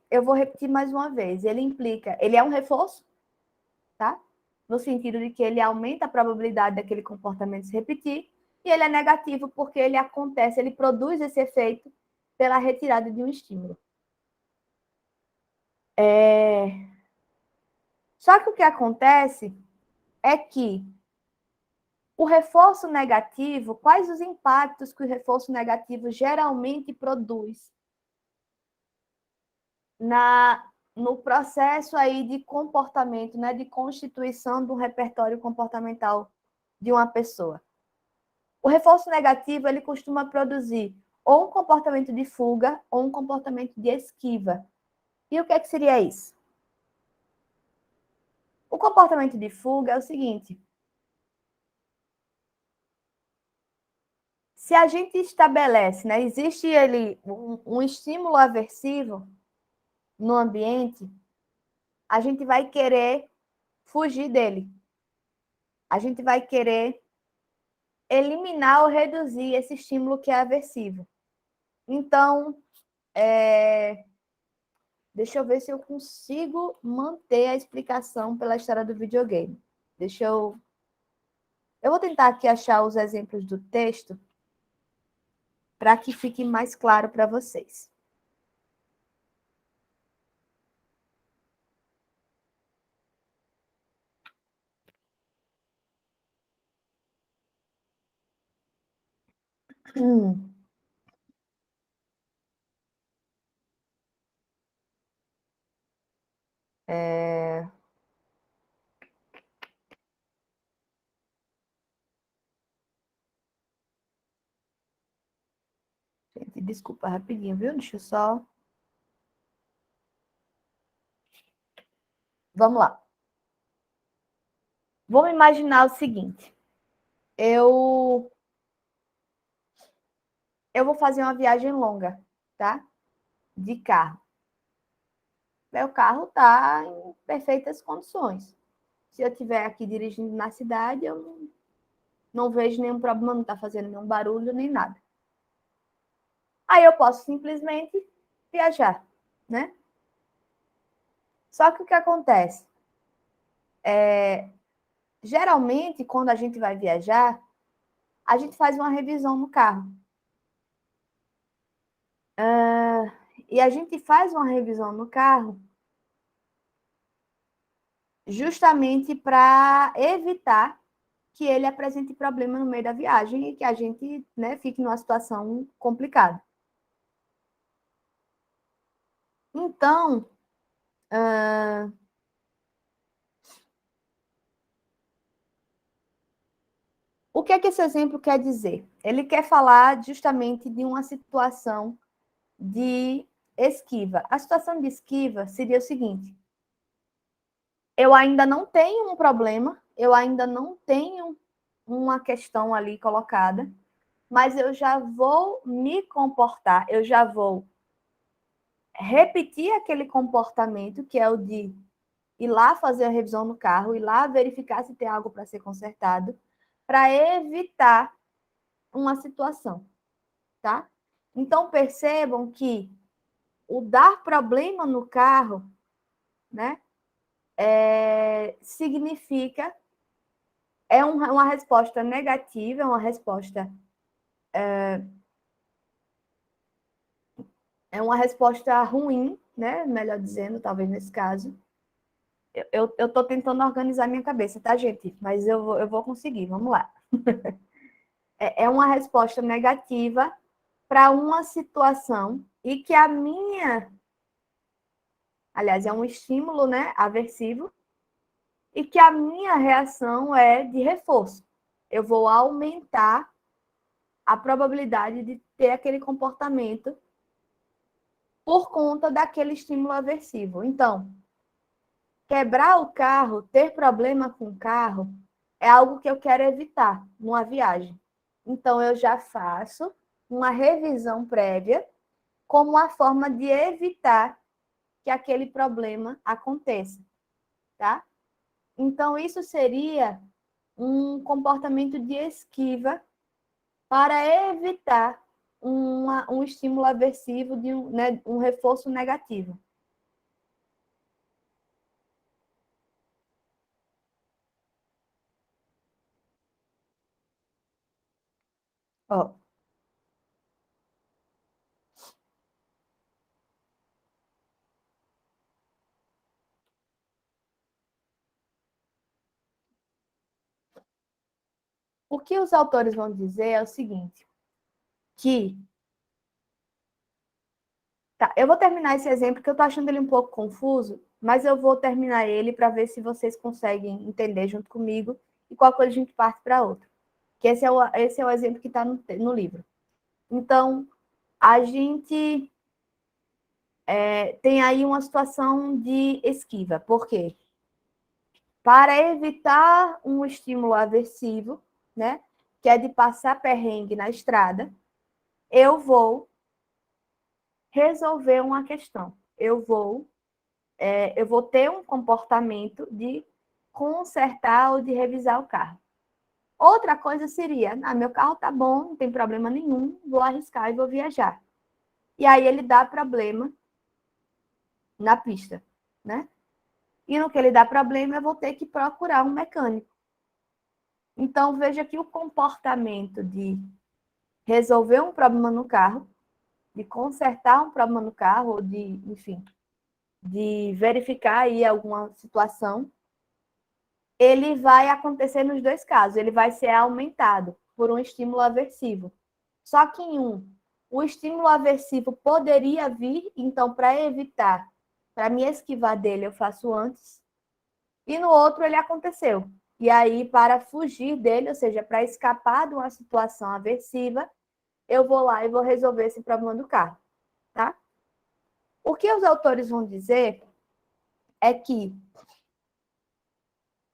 eu vou repetir mais uma vez, ele é um reforço, tá? No sentido de que ele aumenta a probabilidade daquele comportamento se repetir, e ele é negativo porque ele produz esse efeito pela retirada de um estímulo. Só que o que acontece é que o reforço negativo, quais os impactos que o reforço negativo geralmente produz no processo aí de comportamento, né, de constituição do repertório comportamental de uma pessoa? O reforço negativo, ele costuma produzir ou um comportamento de fuga ou um comportamento de esquiva. E o que seria isso? O comportamento de fuga é o seguinte: se a gente estabelece, né, existe ali um estímulo aversivo no ambiente, a gente vai querer fugir dele. A gente vai querer eliminar ou reduzir esse estímulo que é aversivo. Então, deixa eu ver se eu consigo manter a explicação pela história do videogame. Eu vou tentar aqui achar os exemplos do texto para que fique mais claro para vocês. Gente, desculpa rapidinho, viu? Deixa eu só... Vamos lá. Vamos imaginar o seguinte. Eu vou fazer uma viagem longa, tá? De carro. Meu carro está em perfeitas condições. Se eu estiver aqui dirigindo na cidade, eu não vejo nenhum problema, não está fazendo nenhum barulho, nem nada. Aí eu posso simplesmente viajar, né? Só que o que acontece? geralmente, quando a gente vai viajar, a gente faz uma revisão no carro. E a gente faz uma revisão no carro justamente para evitar que ele apresente problema no meio da viagem e que a gente, né, fique numa situação complicada. Então, o que é que esse exemplo quer dizer? Ele quer falar justamente de uma situação de esquiva. A situação de esquiva seria o seguinte: eu ainda não tenho um problema, eu ainda não tenho uma questão ali colocada, mas eu já vou me comportar, eu já vou repetir aquele comportamento que é o de ir lá fazer a revisão no carro, ir lá verificar se tem algo para ser consertado, para evitar uma situação, tá? Então percebam que o dar problema no carro, né, significa uma resposta negativa, é uma resposta ruim, né? Melhor dizendo, talvez nesse caso. Eu estou tentando organizar minha cabeça, tá, gente? Mas eu vou conseguir, vamos lá. É uma resposta negativa para uma situação e que a minha, aliás, é um estímulo, né, aversivo, e que a minha reação é de reforço. Eu vou aumentar a probabilidade de ter aquele comportamento por conta daquele estímulo aversivo. Então, quebrar o carro, ter problema com o carro, é algo que eu quero evitar numa viagem. Então, eu já faço uma revisão prévia como uma forma de evitar que aquele problema aconteça, tá? Então, isso seria um comportamento de esquiva para evitar um estímulo aversivo, né, um reforço negativo. Ó, o que os autores vão dizer é o seguinte, que... Tá, eu vou terminar esse exemplo, que eu estou achando ele um pouco confuso, mas eu vou terminar ele para ver se vocês conseguem entender junto comigo e qual coisa a gente parte para outra. Que esse é o exemplo que está no livro. Então, a gente tem aí uma situação de esquiva. Por quê? Para evitar um estímulo aversivo, né, que é de passar perrengue na estrada, eu vou resolver uma questão. Eu vou ter um comportamento de consertar ou de revisar o carro. Outra coisa seria, meu carro tá bom, não tem problema nenhum, vou arriscar e vou viajar. E aí ele dá problema na pista, né? E no que ele dá problema, eu vou ter que procurar um mecânico. Então, veja que o comportamento de resolver um problema no carro, de consertar um problema no carro, ou de, enfim, de verificar aí alguma situação, ele vai acontecer nos dois casos. Ele vai ser aumentado por um estímulo aversivo. Só que em o estímulo aversivo poderia vir, então, para evitar, para me esquivar dele, eu faço antes. E no outro, ele aconteceu. E aí, para fugir dele, ou seja, para escapar de uma situação aversiva, eu vou lá e vou resolver esse problema do carro, tá? O que os autores vão dizer é que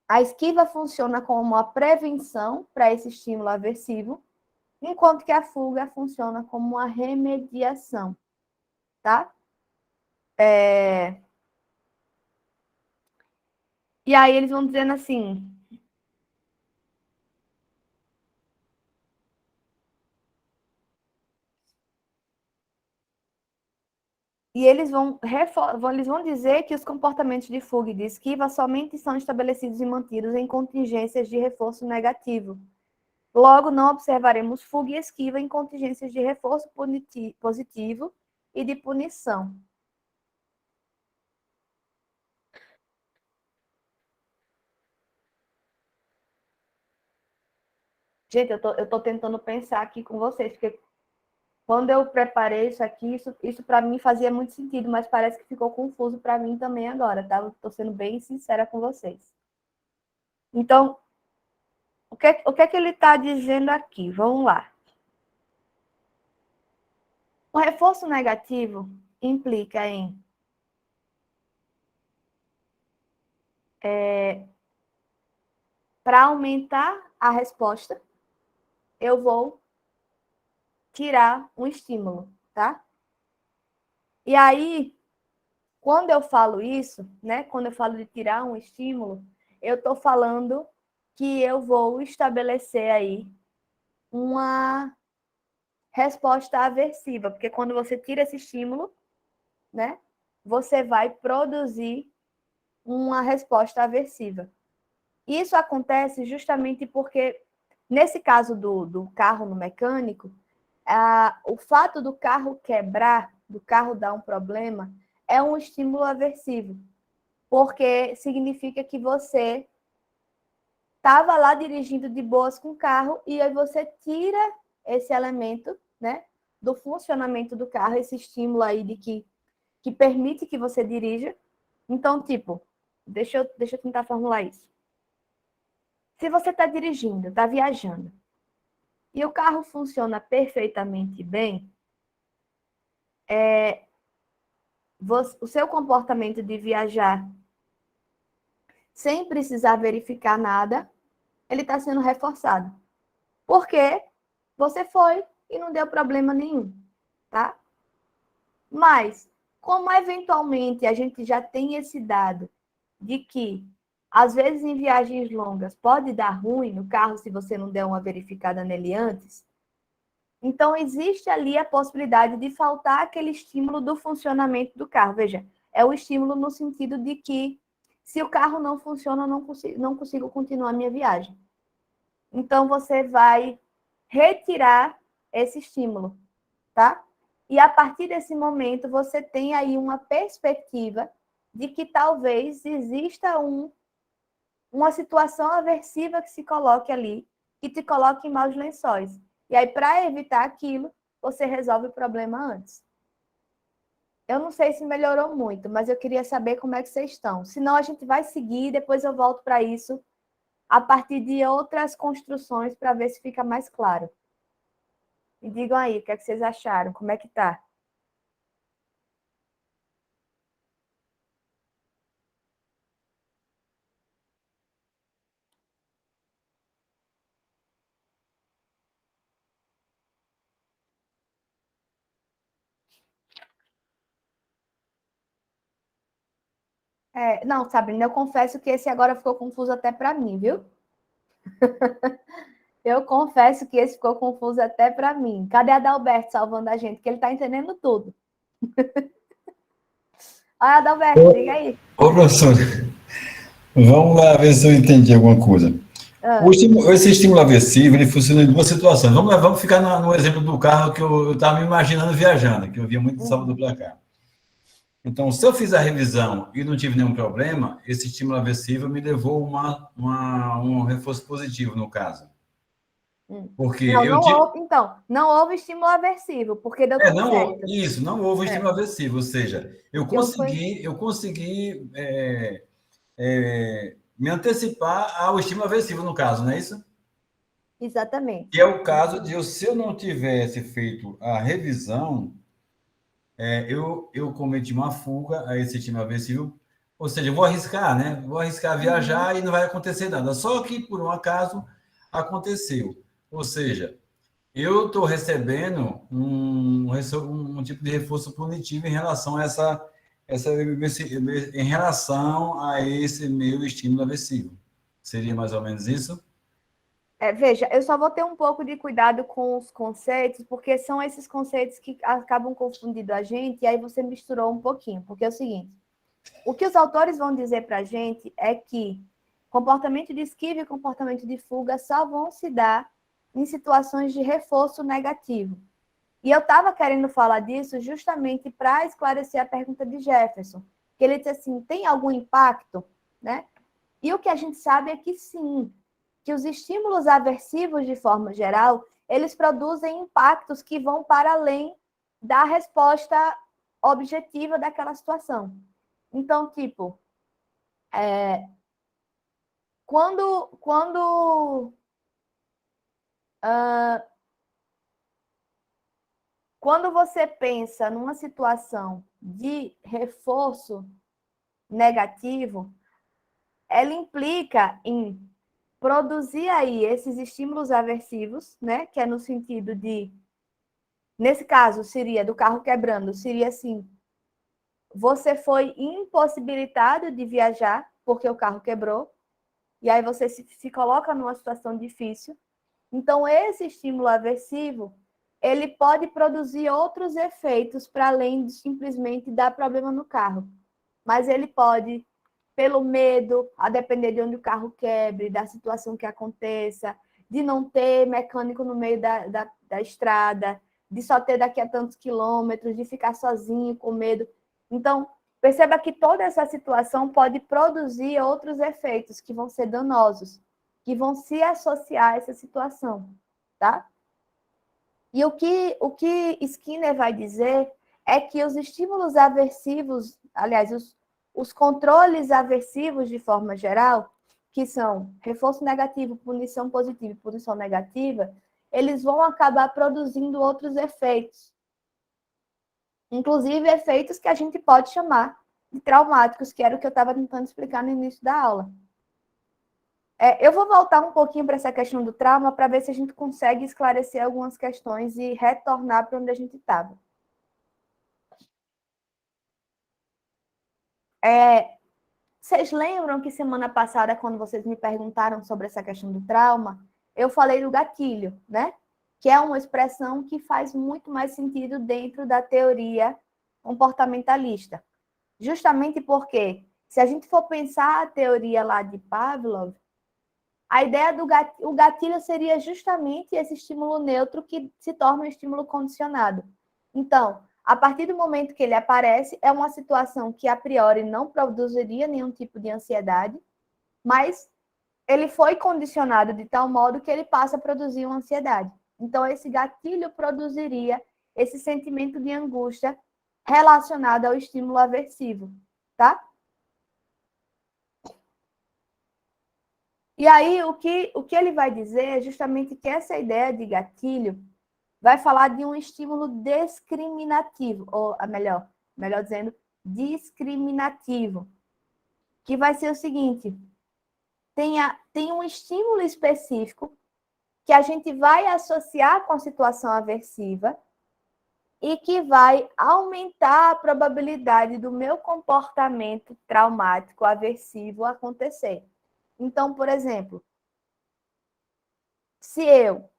a esquiva funciona como uma prevenção para esse estímulo aversivo, enquanto que a fuga funciona como uma remediação, tá? E aí eles vão dizendo assim, E eles vão dizer que os comportamentos de fuga e de esquiva somente são estabelecidos e mantidos em contingências de reforço negativo. Logo, não observaremos fuga e esquiva em contingências de reforço positivo e de punição. Gente, eu tô tentando pensar aqui com vocês, porque quando eu preparei isso aqui, isso para mim fazia muito sentido, mas parece que ficou confuso para mim também agora, tá? Estou sendo bem sincera com vocês. Então, o que é que ele está dizendo aqui? Vamos lá. O reforço negativo implica em para aumentar a resposta, eu vou tirar um estímulo, tá? E aí, quando eu falo isso, né? Quando eu falo de tirar um estímulo, eu estou falando que eu vou estabelecer aí uma resposta aversiva, porque quando você tira esse estímulo, né? Você vai produzir uma resposta aversiva. Isso acontece justamente porque, nesse caso do carro no mecânico, o fato do carro quebrar, do carro dar um problema, é um estímulo aversivo, porque significa que você estava lá dirigindo de boas com o carro e aí você tira esse elemento, né, do funcionamento do carro, esse estímulo aí de que permite que você dirija. Então, tipo, deixa eu tentar formular isso. Se você está dirigindo, está viajando, e o carro funciona perfeitamente bem, o seu comportamento de viajar sem precisar verificar nada, ele está sendo reforçado. Porque você foi e não deu problema nenhum, tá? Mas, como eventualmente a gente já tem esse dado de que, às vezes em viagens longas, pode dar ruim no carro se você não der uma verificada nele antes, então existe ali a possibilidade de faltar aquele estímulo do funcionamento do carro. Veja, é o estímulo no sentido de que, se o carro não funciona, eu não consigo continuar a minha viagem. Então, você vai retirar esse estímulo, tá? E a partir desse momento, você tem aí uma perspectiva de que talvez exista uma situação aversiva que se coloque ali, que te coloque em maus lençóis. E aí, para evitar aquilo, você resolve o problema antes. Eu não sei se melhorou muito, mas eu queria saber como é que vocês estão. Senão, a gente vai seguir e depois eu volto para isso a partir de outras construções para ver se fica mais claro. Me digam aí, o que é que vocês acharam? Como é que tá? Não, Sabrina, eu confesso que esse agora ficou confuso até para mim, viu? Eu confesso que esse ficou confuso até para mim. Cadê a Adalberto salvando a gente? Que ele está entendendo tudo. Olha, Adalberto, diga aí. Ô, professor, vamos lá ver se eu entendi alguma coisa. Esse estímulo aversivo, ele funciona em duas situações. Vamos ficar no exemplo do carro que eu estava me imaginando viajando, que eu via muito de Salvador para cá. Então, se eu fiz a revisão e não tive nenhum problema, esse estímulo aversivo me levou um reforço positivo, no caso. Porque não houve estímulo aversivo, porque deu tudo certo. Isso, não houve estímulo aversivo, ou seja, eu consegui me antecipar ao estímulo aversivo, no caso, não é isso? Exatamente. Que é o caso de se eu não tivesse feito a revisão, eu cometi uma fuga a esse estímulo aversivo, ou seja, eu vou arriscar, né? Vou arriscar viajar e não vai acontecer nada. Só que, por um acaso, aconteceu. Ou seja, eu estou recebendo um tipo de reforço punitivo em relação a em relação a esse meu estímulo aversivo. Seria mais ou menos isso? Veja, eu só vou ter um pouco de cuidado com os conceitos, porque são esses conceitos que acabam confundindo a gente, e aí você misturou um pouquinho, porque é o seguinte, o que os autores vão dizer para a gente é que comportamento de esquiva e comportamento de fuga só vão se dar em situações de reforço negativo. E eu estava querendo falar disso justamente para esclarecer a pergunta de Jefferson, que ele disse assim, tem algum impacto, né? E o que a gente sabe é que sim, que os estímulos aversivos, de forma geral, eles produzem impactos que vão para além da resposta objetiva daquela situação. Então, tipo, quando você pensa numa situação de reforço negativo, ela implica em produzir aí esses estímulos aversivos, né? Que é no sentido de, nesse caso, seria do carro quebrando, seria assim, você foi impossibilitado de viajar porque o carro quebrou, e aí você se coloca numa situação difícil. Então, esse estímulo aversivo, ele pode produzir outros efeitos para além de simplesmente dar problema no carro. Mas ele pode, pelo medo, a depender de onde o carro quebre, da situação que aconteça, de não ter mecânico no meio da estrada, de só ter daqui a tantos quilômetros, de ficar sozinho com medo. Então, perceba que toda essa situação pode produzir outros efeitos que vão ser danosos, que vão se associar a essa situação, tá? E o que Skinner vai dizer é que os estímulos aversivos, aliás, os controles aversivos de forma geral, que são reforço negativo, punição positiva e punição negativa, eles vão acabar produzindo outros efeitos. Inclusive efeitos que a gente pode chamar de traumáticos, que era o que eu estava tentando explicar no início da aula. Eu vou voltar um pouquinho para essa questão do trauma para ver se a gente consegue esclarecer algumas questões e retornar para onde a gente estava. Vocês lembram que semana passada, quando vocês me perguntaram sobre essa questão do trauma, eu falei do gatilho, né? Que é uma expressão que faz muito mais sentido dentro da teoria comportamentalista. Justamente porque, se a gente for pensar a teoria lá de Pavlov, a ideia do gatilho, o gatilho seria justamente esse estímulo neutro que se torna um estímulo condicionado. Então, a partir do momento que ele aparece, é uma situação que a priori não produziria nenhum tipo de ansiedade, mas ele foi condicionado de tal modo que ele passa a produzir uma ansiedade. Então, esse gatilho produziria esse sentimento de angústia relacionado ao estímulo aversivo, tá? E aí, o que ele vai dizer é justamente que essa ideia de gatilho vai falar de um estímulo discriminativo, ou melhor dizendo, discriminativo, que vai ser o seguinte, tem um estímulo específico que a gente vai associar com a situação aversiva e que vai aumentar a probabilidade do meu comportamento traumático aversivo acontecer. Então, por exemplo, se eu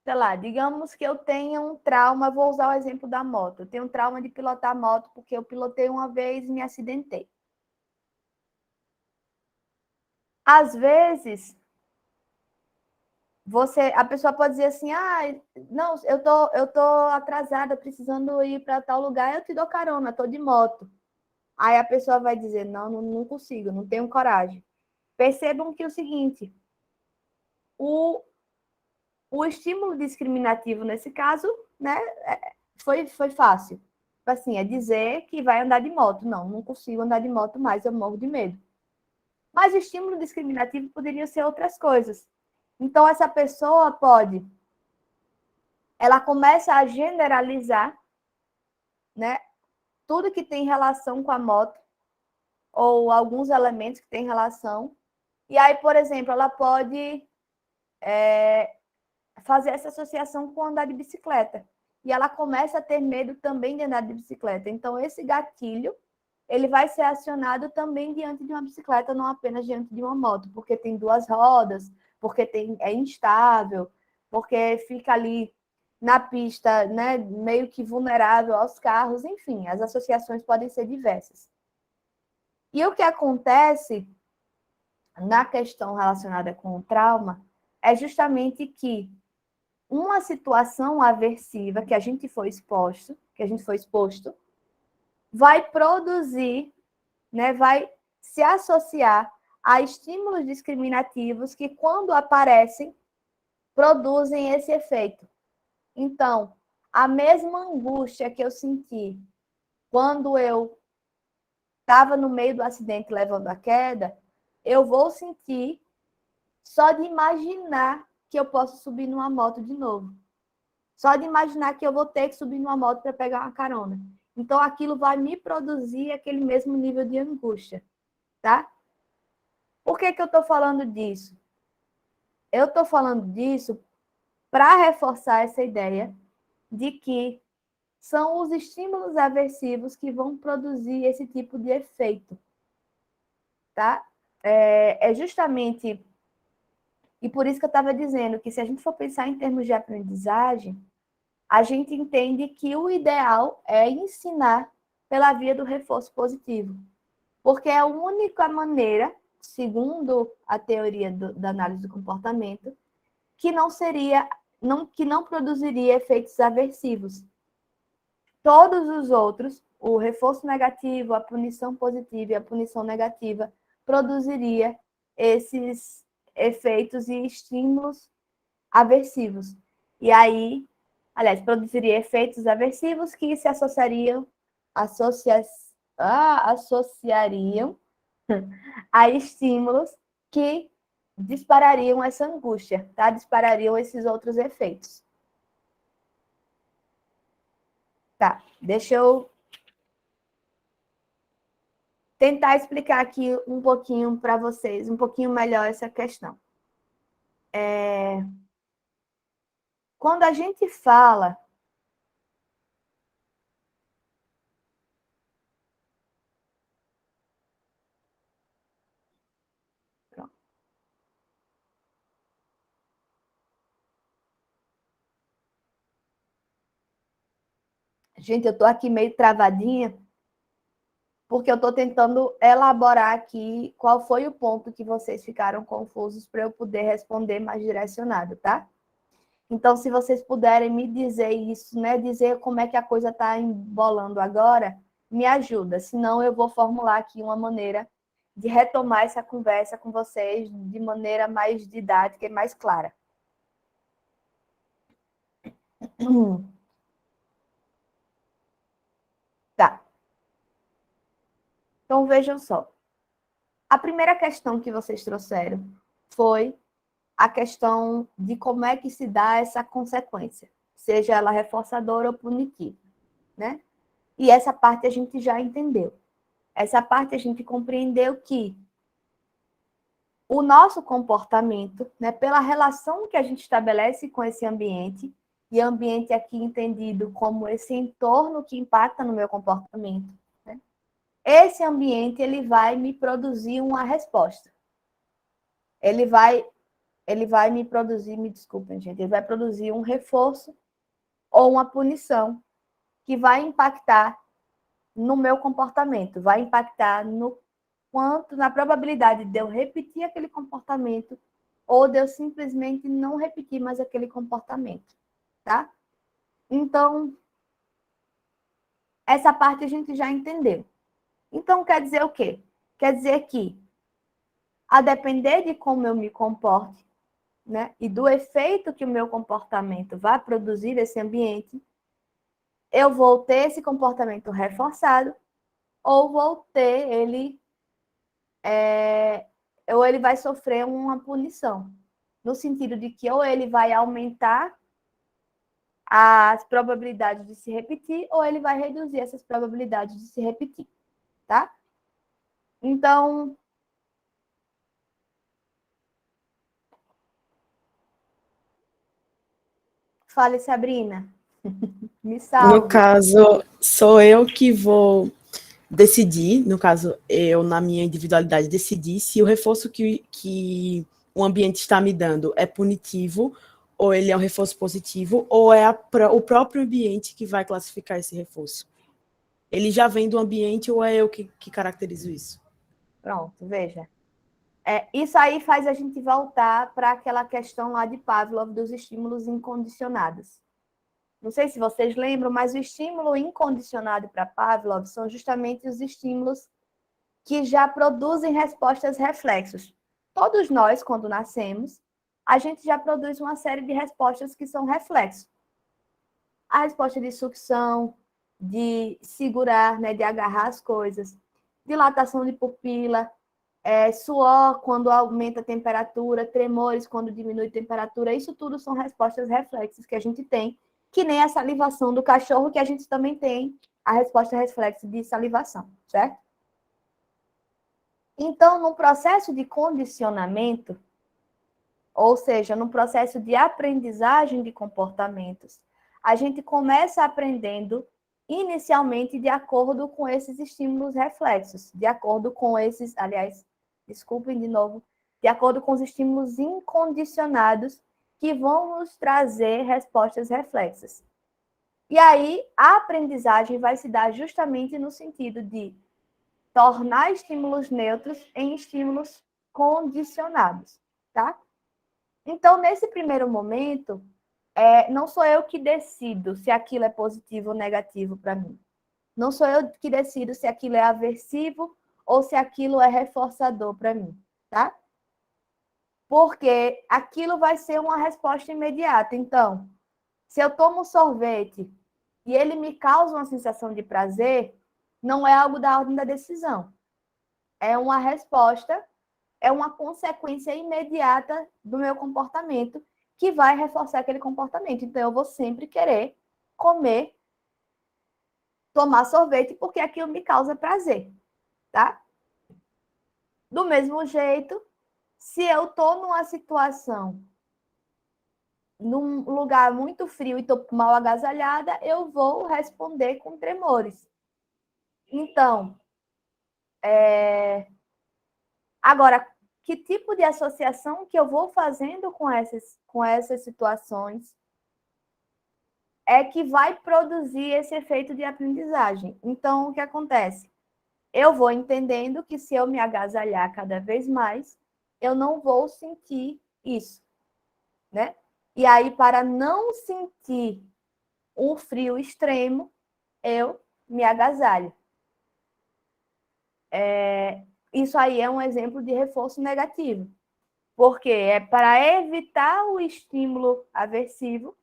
sei lá, digamos que eu tenha um trauma, vou usar o exemplo da moto. Eu tenho um trauma de pilotar moto porque eu pilotei uma vez e me acidentei. Às vezes, a pessoa pode dizer assim, não, eu tô atrasada, precisando ir para tal lugar, eu te dou carona, tô de moto. Aí a pessoa vai dizer, não consigo, não tenho coragem. Percebam que é o seguinte, o estímulo discriminativo nesse caso, né, foi fácil. Assim, é dizer que vai andar de moto. Não consigo andar de moto mais, eu morro de medo. Mas o estímulo discriminativo poderia ser outras coisas. Então, essa pessoa ela começa a generalizar, né, tudo que tem relação com a moto, ou alguns elementos que têm relação. E aí, por exemplo, ela pode fazer essa associação com andar de bicicleta. E ela começa a ter medo também de andar de bicicleta. Então, esse gatilho, ele vai ser acionado também diante de uma bicicleta, não apenas diante de uma moto, porque tem duas rodas, porque é instável, porque fica ali na pista, né, meio que vulnerável aos carros, enfim, as associações podem ser diversas. E o que acontece na questão relacionada com o trauma é justamente que uma situação aversiva que a gente foi exposto, vai produzir, né, vai se associar a estímulos discriminativos que, quando aparecem, produzem esse efeito. Então, a mesma angústia que eu senti quando eu estava no meio do acidente levando a queda, eu vou sentir só de imaginar que eu posso subir numa moto de novo. Só de imaginar que eu vou ter que subir numa moto para pegar uma carona. Então, aquilo vai me produzir aquele mesmo nível de angústia, tá? Por que eu estou falando disso? Eu estou falando disso para reforçar essa ideia de que são os estímulos aversivos que vão produzir esse tipo de efeito, tá? É justamente... E por isso que eu estava dizendo que, se a gente for pensar em termos de aprendizagem, a gente entende que o ideal é ensinar pela via do reforço positivo, porque é a única maneira, segundo a teoria da análise do comportamento, que não produziria efeitos aversivos. Todos os outros, o reforço negativo, a punição positiva e a punição negativa, produziria esses efeitos e estímulos aversivos. E aí, aliás, produziria efeitos aversivos que se associariam a estímulos que disparariam essa angústia, tá? Disparariam esses outros efeitos. Tá, deixa eu tentar explicar aqui um pouquinho para vocês, um pouquinho melhor essa questão. Quando a gente fala... Pronto. Gente, eu estou aqui meio travadinha, porque eu estou tentando elaborar aqui qual foi o ponto que vocês ficaram confusos para eu poder responder mais direcionado, tá? Então, se vocês puderem me dizer isso, né, dizer como é que a coisa está embolando agora, me ajuda. Senão, eu vou formular aqui uma maneira de retomar essa conversa com vocês de maneira mais didática e mais clara. Tá. Então, vejam só. A primeira questão que vocês trouxeram foi a questão de como é que se dá essa consequência, seja ela reforçadora ou punitiva, né? E essa parte a gente já entendeu. Essa parte a gente compreendeu que o nosso comportamento, né, pela relação que a gente estabelece com esse ambiente, e ambiente aqui entendido como esse entorno que impacta no meu comportamento, né? Esse ambiente, ele vai me produzir uma resposta. Ele vai me produzir, me desculpem, gente, ele vai produzir um reforço ou uma punição que vai impactar no meu comportamento, vai impactar na probabilidade de eu repetir aquele comportamento ou de eu simplesmente não repetir mais aquele comportamento, tá? Então, essa parte a gente já entendeu. Então, quer dizer o quê? Quer dizer que, a depender de como eu me comporte, né, e do efeito que o meu comportamento vai produzir nesse ambiente, eu vou ter esse comportamento reforçado ou vou ter ele... ou ele vai sofrer uma punição, no sentido de que ou ele vai aumentar as probabilidades de se repetir, ou ele vai reduzir essas probabilidades de se repetir, tá? Então, fale, Sabrina. Me salve. No caso, sou eu que vou decidir, no caso, eu, na minha individualidade, decidir se o reforço que o ambiente está me dando é punitivo, ou ele é um reforço positivo, ou é o próprio ambiente que vai classificar esse reforço. Ele já vem do ambiente ou é eu que caracterizo isso? Pronto, veja. Isso aí faz a gente voltar para aquela questão lá de Pavlov dos estímulos incondicionados. Não sei se vocês lembram, mas o estímulo incondicionado para Pavlov são justamente os estímulos que já produzem respostas reflexos. Todos nós, quando nascemos, a gente já produz uma série de respostas que são reflexos. A resposta de sucção, de segurar, né, de agarrar as coisas, dilatação de pupila, suor quando aumenta a temperatura, tremores quando diminui a temperatura, isso tudo são respostas reflexas que a gente tem, que nem a salivação do cachorro, que a gente também tem a resposta reflexa de salivação, certo? Então, no processo de condicionamento, ou seja, no processo de aprendizagem de comportamentos, a gente começa aprendendo inicialmente de acordo com esses estímulos reflexos, de acordo com esses, aliás, desculpem de novo, de acordo com os estímulos incondicionados que vão nos trazer respostas reflexas. E aí, a aprendizagem vai se dar justamente no sentido de tornar estímulos neutros em estímulos condicionados, tá? Então, nesse primeiro momento, não sou eu que decido se aquilo é positivo ou negativo para mim. Não sou eu que decido se aquilo é aversivo ou se aquilo é reforçador para mim, tá? Porque aquilo vai ser uma resposta imediata. Então, se eu tomo sorvete e ele me causa uma sensação de prazer, não é algo da ordem da decisão. É uma resposta, é uma consequência imediata do meu comportamento que vai reforçar aquele comportamento. Então, eu vou sempre querer comer, tomar sorvete, porque aquilo me causa prazer, tá? Do mesmo jeito, se eu estou numa situação, num lugar muito frio e estou mal agasalhada, eu vou responder com tremores. Então, agora, que tipo de associação que eu vou fazendo com essas situações é que vai produzir esse efeito de aprendizagem. Então, o que acontece? Eu vou entendendo que se eu me agasalhar cada vez mais, eu não vou sentir isso, né? E aí, para não sentir um frio extremo, eu me agasalho. Isso aí é um exemplo de reforço negativo, porque é para evitar o estímulo aversivo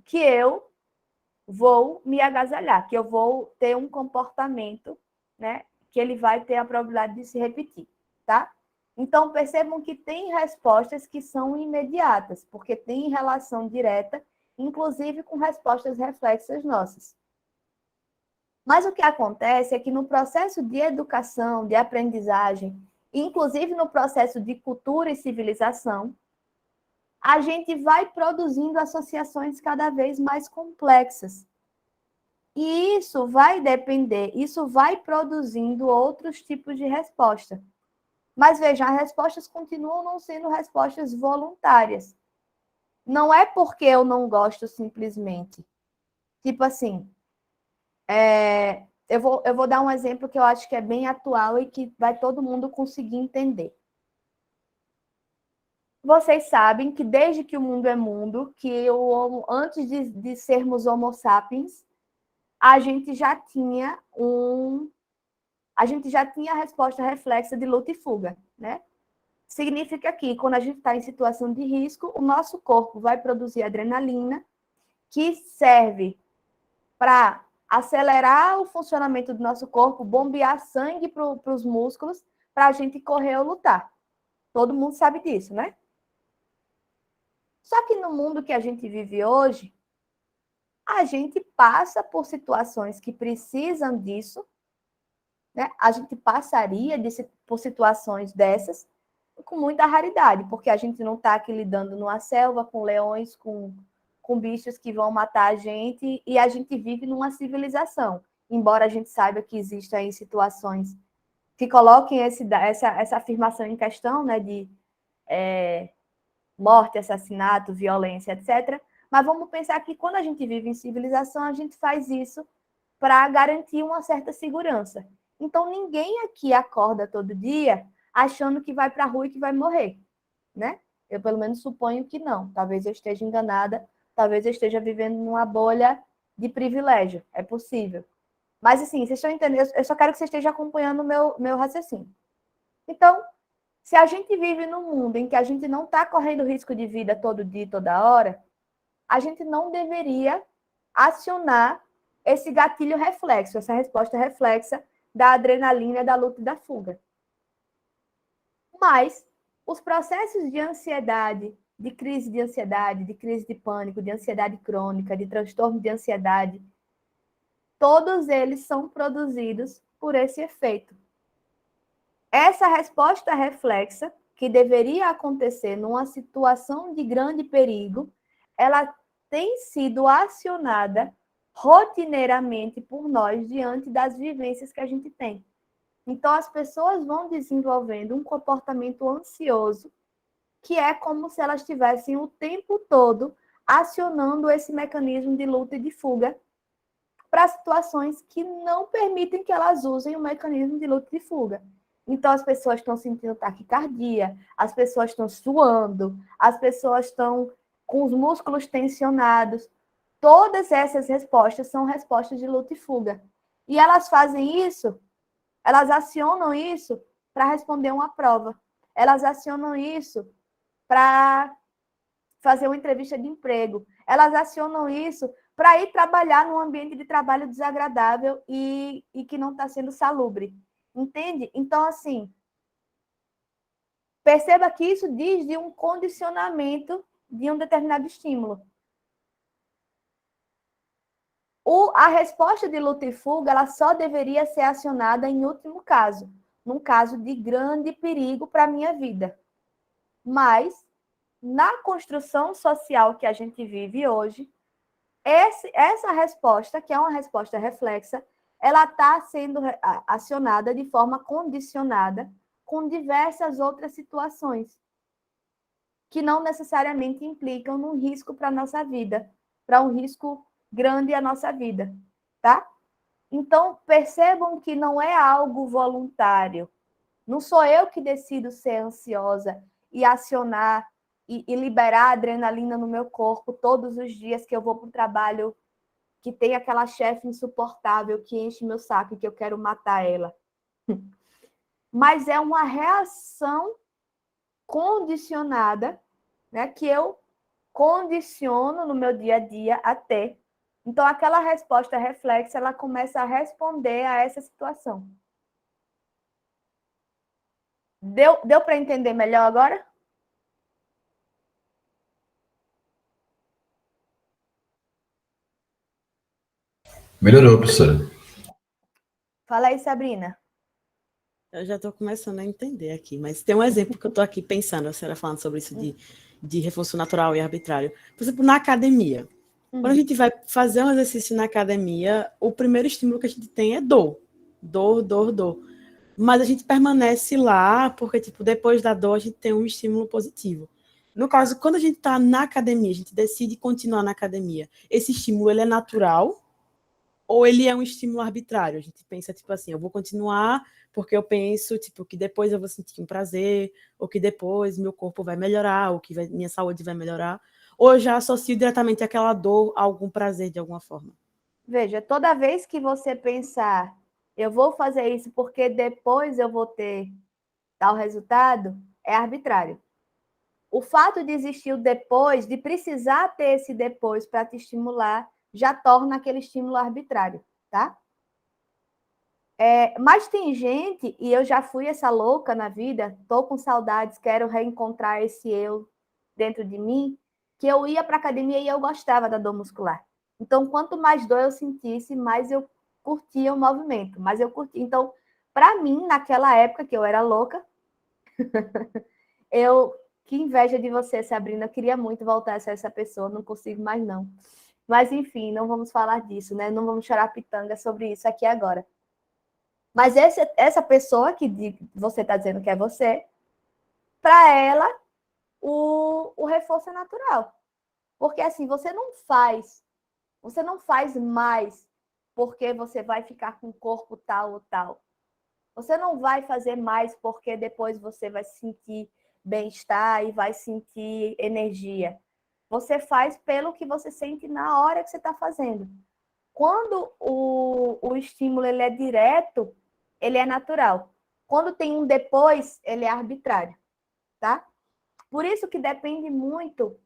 que eu vou me agasalhar, que eu vou ter um comportamento, né, que ele vai ter a probabilidade de se repetir, tá? Então, percebam que tem respostas que são imediatas, porque tem relação direta, inclusive com respostas reflexas nossas. Mas o que acontece é que no processo de educação, de aprendizagem, inclusive no processo de cultura e civilização, a gente vai produzindo associações cada vez mais complexas. E isso vai depender, isso vai produzindo outros tipos de resposta. Mas veja, as respostas continuam não sendo respostas voluntárias. Não é porque eu não gosto simplesmente. Tipo assim, eu vou dar um exemplo que eu acho que é bem atual e que vai todo mundo conseguir entender. Vocês sabem que desde que o mundo é mundo, que antes de sermos homo sapiens, a gente já tinha a resposta reflexa de luta e fuga, né? Significa que quando a gente está em situação de risco, o nosso corpo vai produzir adrenalina, que serve para acelerar o funcionamento do nosso corpo, bombear sangue para os músculos, para a gente correr ou lutar. Todo mundo sabe disso, né? Só que no mundo que a gente vive hoje, a gente passa por situações que precisam disso, né? A gente passaria por situações dessas com muita raridade, porque a gente não está aqui lidando numa selva com leões, com bichos que vão matar a gente, e a gente vive numa civilização. embora a gente saiba que existem aí situações que coloquem essa afirmação em questão, né, de morte, assassinato, violência, etc. Mas vamos pensar que quando a gente vive em civilização, a gente faz isso para garantir uma certa segurança. Então, ninguém aqui acorda todo dia achando que vai para a rua e que vai morrer, né? Eu, pelo menos, suponho que não. Talvez eu esteja enganada, talvez eu esteja vivendo numa bolha de privilégio. É possível. Mas, assim, vocês estão entendendo? Eu só quero que vocês estejam acompanhando o meu raciocínio. Então, se a gente vive num mundo em que a gente não está correndo risco de vida todo dia, toda hora, a gente não deveria acionar esse gatilho reflexo, essa resposta reflexa da adrenalina, da luta e da fuga. Mas os processos de ansiedade, de crise de pânico, de ansiedade crônica, de transtorno de ansiedade, todos eles são produzidos por esse efeito. Essa resposta reflexa, que deveria acontecer numa situação de grande perigo, ela tem sido acionada rotineiramente por nós diante das vivências que a gente tem. Então, as pessoas vão desenvolvendo um comportamento ansioso, que é como se elas estivessem o tempo todo acionando esse mecanismo de luta e de fuga para situações que não permitem que elas usem o mecanismo de luta e de fuga. Então, as pessoas estão sentindo taquicardia, as pessoas estão suando, as pessoas estão com os músculos tensionados. Todas essas respostas são respostas de luta e fuga. E elas fazem isso, elas acionam isso para responder uma prova. Elas acionam isso para fazer uma entrevista de emprego. Elas acionam isso para ir trabalhar num ambiente de trabalho desagradável e que não está sendo salubre. Entende? Então, assim, perceba que isso diz de um condicionamento de um determinado estímulo. A resposta de luta e fuga, ela só deveria ser acionada em último caso, num caso de grande perigo para a minha vida. Mas, na construção social que a gente vive hoje, essa resposta, que é uma resposta reflexa, ela está sendo acionada de forma condicionada com diversas outras situações que não necessariamente implicam num risco para a nossa vida, para um risco grande à nossa vida, tá? Então, percebam que não é algo voluntário. Não sou eu que decido ser ansiosa e acionar e liberar adrenalina no meu corpo todos os dias que eu vou para o trabalho, que tem aquela chefe insuportável que enche meu saco e que eu quero matar ela. Mas é uma reação condicionada, né, que eu condiciono no meu dia a dia até. Então, aquela resposta reflexa, ela começa a responder a essa situação. Deu para entender melhor agora? Melhorou, professora. Fala aí, Sabrina. Eu já estou começando a entender aqui, mas tem um exemplo que eu estou aqui pensando, a senhora falando sobre isso de reforço natural e arbitrário. Por exemplo, na academia. Quando a gente vai fazer um exercício na academia, o primeiro estímulo que a gente tem é dor. Dor, dor, dor. Mas a gente permanece lá, porque, tipo, depois da dor, a gente tem um estímulo positivo. No caso, quando a gente está na academia, a gente decide continuar na academia, esse estímulo, ele é natural ou ele é um estímulo arbitrário? A gente pensa, tipo assim, eu vou continuar porque eu penso, tipo, que depois eu vou sentir um prazer, ou que depois meu corpo vai melhorar, ou que minha saúde vai melhorar, ou eu já associo diretamente aquela dor a algum prazer de alguma forma? Veja, toda vez que você pensar, eu vou fazer isso porque depois eu vou ter tal resultado, é arbitrário. O fato de existir o depois, de precisar ter esse depois para te estimular, já torna aquele estímulo arbitrário, tá? Mas tem gente, e eu já fui essa louca na vida, tô com saudades, quero reencontrar esse eu dentro de mim, que eu ia para academia e eu gostava da dor muscular. Então, quanto mais dor eu sentisse, mais eu curtia o movimento, mais eu curtia. Então, para mim, naquela época que eu era louca, que inveja de você, Sabrina, eu queria muito voltar a ser essa pessoa, não consigo mais não. Mas, enfim, não vamos falar disso, né? Não vamos chorar pitanga sobre isso aqui agora. Mas essa pessoa que você está dizendo que é você, para ela, o reforço é natural. Porque, assim, você não faz mais porque você vai ficar com o corpo tal ou tal. Você não vai fazer mais porque depois você vai sentir bem-estar e vai sentir energia. Você faz pelo que você sente na hora que você está fazendo. Quando o estímulo ele é direto, ele é natural. Quando tem um depois, ele é arbitrário, tá? Por isso que depende muito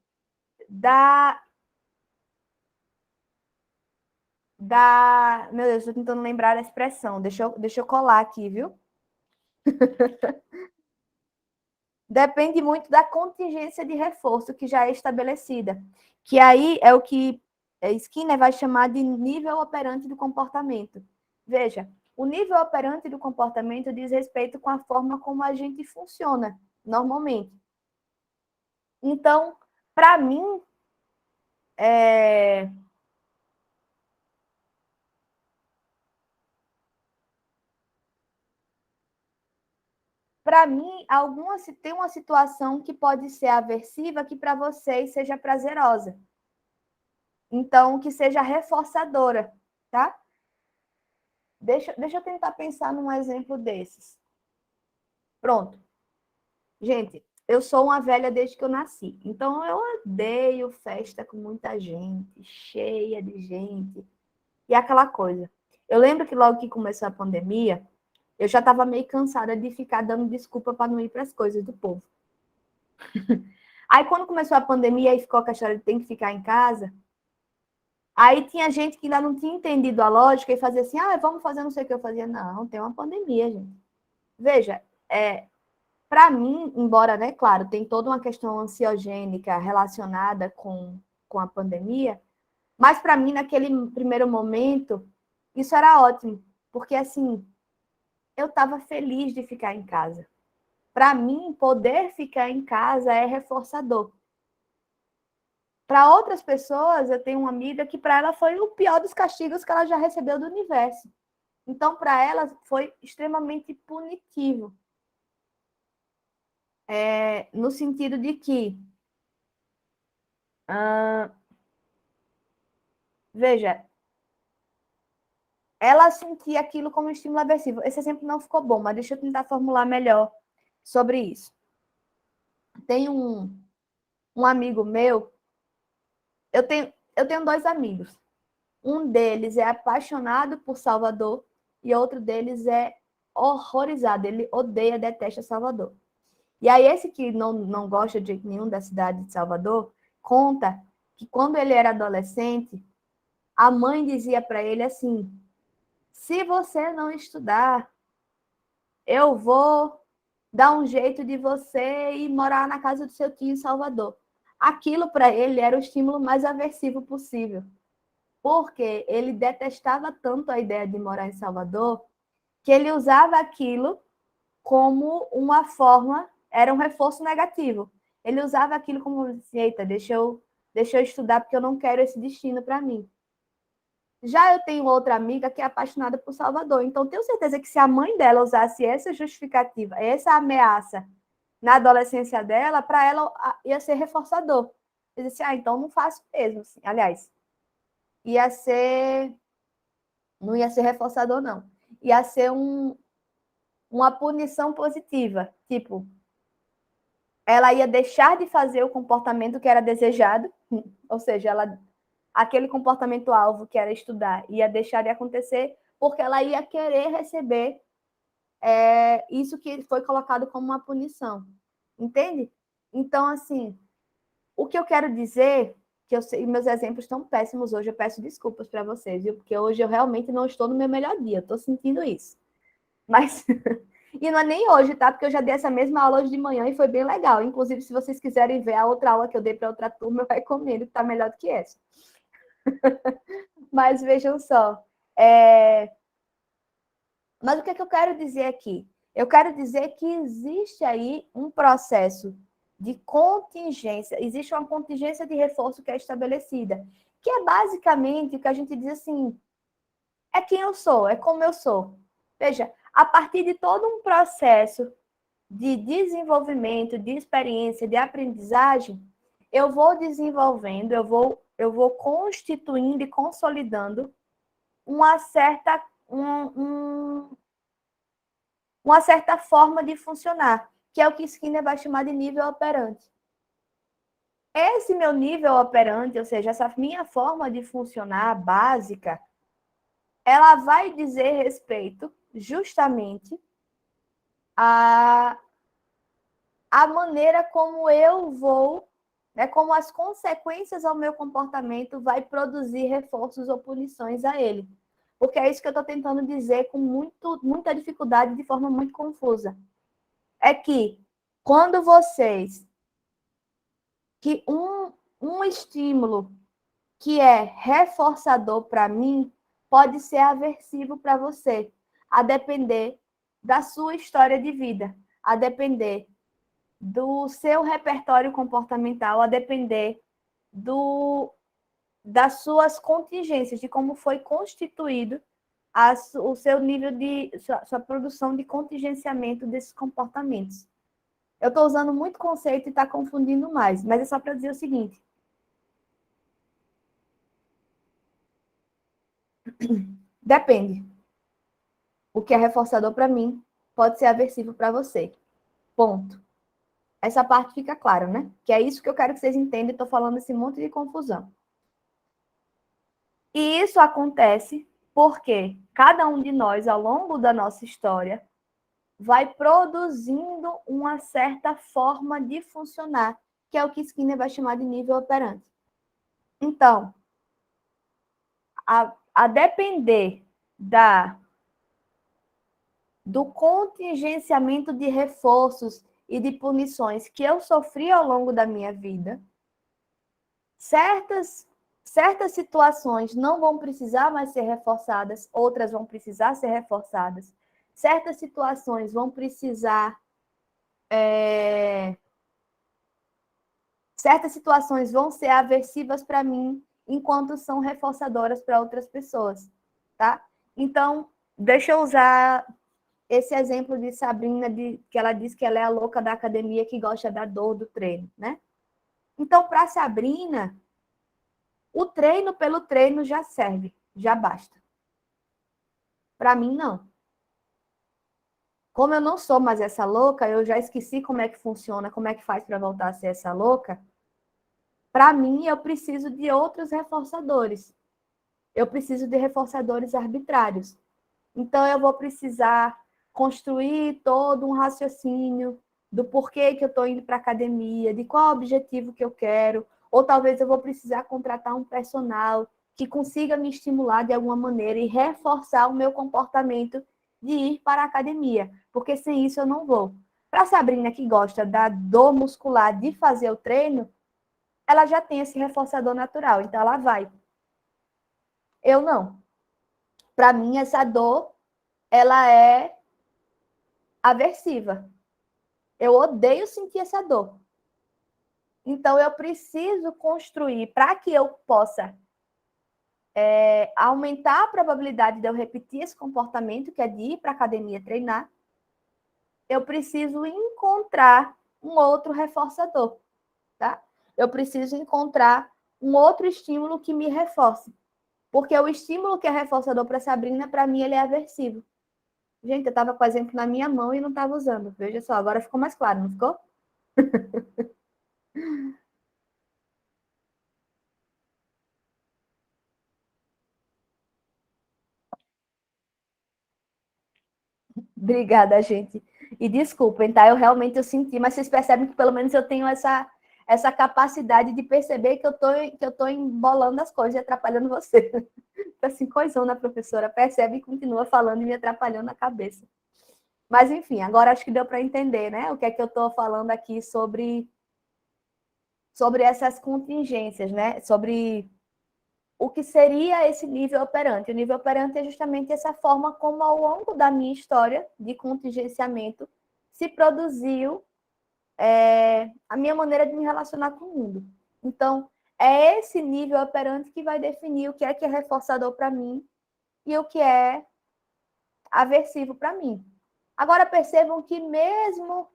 Meu Deus, estou tentando lembrar da expressão. Deixa eu colar aqui, viu? Depende muito da contingência de reforço que já é estabelecida. Que aí é o que Skinner vai chamar de nível operante do comportamento. Veja, o nível operante do comportamento diz respeito com a forma como a gente funciona normalmente. Então, para mim, tem uma situação que pode ser aversiva que para vocês seja prazerosa. Então, que seja reforçadora, tá? Deixa eu tentar pensar num exemplo desses. Pronto. Gente, eu sou uma velha desde que eu nasci. Então, eu odeio festa com muita gente, cheia de gente. E aquela coisa. Eu lembro que logo que começou a pandemia, eu já estava meio cansada de ficar dando desculpa para não ir para as coisas do povo. Aí, quando começou a pandemia e ficou com a história de tem que ficar em casa, aí tinha gente que ainda não tinha entendido a lógica e fazia assim, vamos fazer não sei o que eu fazia. Não, tem uma pandemia, gente. Veja, para mim, embora, né, claro, tem toda uma questão ansiogênica relacionada com a pandemia, mas para mim, naquele primeiro momento, isso era ótimo, porque assim, eu estava feliz de ficar em casa. Para mim, poder ficar em casa é reforçador. Para outras pessoas, eu tenho uma amiga que para ela foi o pior dos castigos que ela já recebeu do universo. Então, para ela, foi extremamente punitivo. No sentido de que, veja, ela sentia aquilo como estímulo aversivo. Esse exemplo não ficou bom, mas deixa eu tentar formular melhor sobre isso. Tem um amigo meu, eu tenho dois amigos. Um deles é apaixonado por Salvador e outro deles é horrorizado, ele odeia, detesta Salvador. E aí esse que não gosta de jeito nenhum da cidade de Salvador, conta que quando ele era adolescente, a mãe dizia para ele assim, se você não estudar, eu vou dar um jeito de você ir morar na casa do seu tio em Salvador. Aquilo para ele era o estímulo mais aversivo possível, porque ele detestava tanto a ideia de morar em Salvador que ele usava aquilo como uma forma, era um reforço negativo. Ele usava aquilo como, eita, deixa eu estudar porque eu não quero esse destino para mim. Já eu tenho outra amiga que é apaixonada por Salvador, então tenho certeza que se a mãe dela usasse essa justificativa, essa ameaça na adolescência dela, para ela ia ser reforçador. Eu disse, então não faço mesmo. Assim. Aliás, não ia ser reforçador, não. Ia ser uma punição positiva. Tipo, ela ia deixar de fazer o comportamento que era desejado, ou seja, aquele comportamento-alvo que era estudar ia deixar de acontecer, porque ela ia querer receber isso que foi colocado como uma punição. Entende? Então, assim, o que eu quero dizer, que eu sei, meus exemplos estão péssimos hoje, eu peço desculpas para vocês, viu? Porque hoje eu realmente não estou no meu melhor dia, eu estou sentindo isso. Mas, e não é nem hoje, tá? Porque eu já dei essa mesma aula hoje de manhã e foi bem legal. Inclusive, se vocês quiserem ver a outra aula que eu dei para outra turma, eu recomendo, que está melhor do que essa. Mas vejam só. Mas o que é que eu quero dizer aqui? Eu quero dizer que existe aí um processo de contingência. Existe uma contingência de reforço que é estabelecida, que é basicamente o que a gente diz assim, é quem eu sou, é como eu sou. Veja, a partir de todo um processo de desenvolvimento, de experiência, de aprendizagem, eu vou desenvolvendo, eu vou constituindo e consolidando uma certa, uma certa forma de funcionar, que é o que Skinner vai chamar de nível operante. Esse meu nível operante, ou seja, essa minha forma de funcionar básica, ela vai dizer respeito justamente à maneira como eu vou, né, como as consequências ao meu comportamento vai produzir reforços ou punições a ele. Porque é isso que eu estou tentando dizer com muita dificuldade, de forma muito confusa. É que quando que um estímulo que é reforçador para mim pode ser aversivo para você, a depender da sua história de vida, a depender do seu repertório comportamental, a depender das suas contingências, de como foi constituído o seu nível de sua produção de contingenciamento desses comportamentos. Eu estou usando muito conceito e está confundindo mais, mas é só para dizer o seguinte. Depende. O que é reforçador para mim pode ser aversivo para você. Ponto. Essa parte fica clara, né? Que é isso que eu quero que vocês entendam. Estou falando esse monte de confusão. E isso acontece porque cada um de nós, ao longo da nossa história, vai produzindo uma certa forma de funcionar, que é o que Skinner vai chamar de nível operante. Então, a depender do contingenciamento de reforços e de punições que eu sofri ao longo da minha vida, certas situações não vão precisar mais ser reforçadas, outras vão precisar ser reforçadas. Certas situações vão precisar... certas situações vão ser aversivas para mim, enquanto são reforçadoras para outras pessoas, tá? Então, deixa eu usar esse exemplo de Sabrina, que ela diz que ela é a louca da academia que gosta da dor do treino, né? Então, para Sabrina, o treino pelo treino já serve, já basta. Para mim, não. Como eu não sou mais essa louca, eu já esqueci como é que funciona, como é que faz para voltar a ser essa louca. Para mim, eu preciso de outros reforçadores. Eu preciso de reforçadores arbitrários. Então, eu vou precisar construir todo um raciocínio do porquê que eu estou indo para a academia, de qual objetivo que eu quero, ou talvez eu vou precisar contratar um personal que consiga me estimular de alguma maneira e reforçar o meu comportamento de ir para a academia, porque sem isso eu não vou. Para a Sabrina, que gosta da dor muscular de fazer o treino, ela já tem esse reforçador natural, então ela vai. Eu não. Para mim, essa dor, ela é aversiva. Eu odeio sentir essa dor. Então, eu preciso construir, para que eu possa aumentar a probabilidade de eu repetir esse comportamento, que é de ir para a academia treinar, eu preciso encontrar um outro reforçador, tá? Eu preciso encontrar um outro estímulo que me reforce. Porque o estímulo que é reforçador para a Sabrina, para mim, ele é aversivo. Gente, eu estava com o exemplo na minha mão e não estava usando. Veja só, agora ficou mais claro, não ficou? Obrigada, gente. E desculpem, tá? Eu senti, mas vocês percebem que pelo menos eu tenho essa capacidade de perceber que eu tô embolando as coisas e atrapalhando você. Assim, coisona, professora, percebe e continua falando e me atrapalhando na cabeça. Mas, enfim, agora acho que deu para entender, né? O que é que eu estou falando aqui sobre essas contingências, né? Sobre o que seria esse nível operante. O nível operante é justamente essa forma como, ao longo da minha história de contingenciamento, se produziu a minha maneira de me relacionar com o mundo. Então, é esse nível operante que vai definir o que é reforçador para mim e o que é aversivo para mim. Agora, percebam que mesmo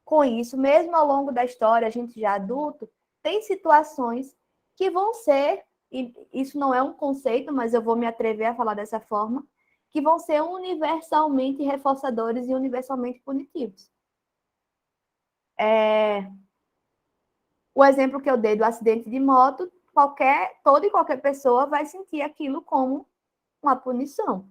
com isso, mesmo ao longo da história, a gente já adulto, tem situações que vão ser, e isso não é um conceito, mas eu vou me atrever a falar dessa forma, que vão ser universalmente reforçadores e universalmente punitivos. O exemplo que eu dei do acidente de moto, toda e qualquer pessoa vai sentir aquilo como uma punição.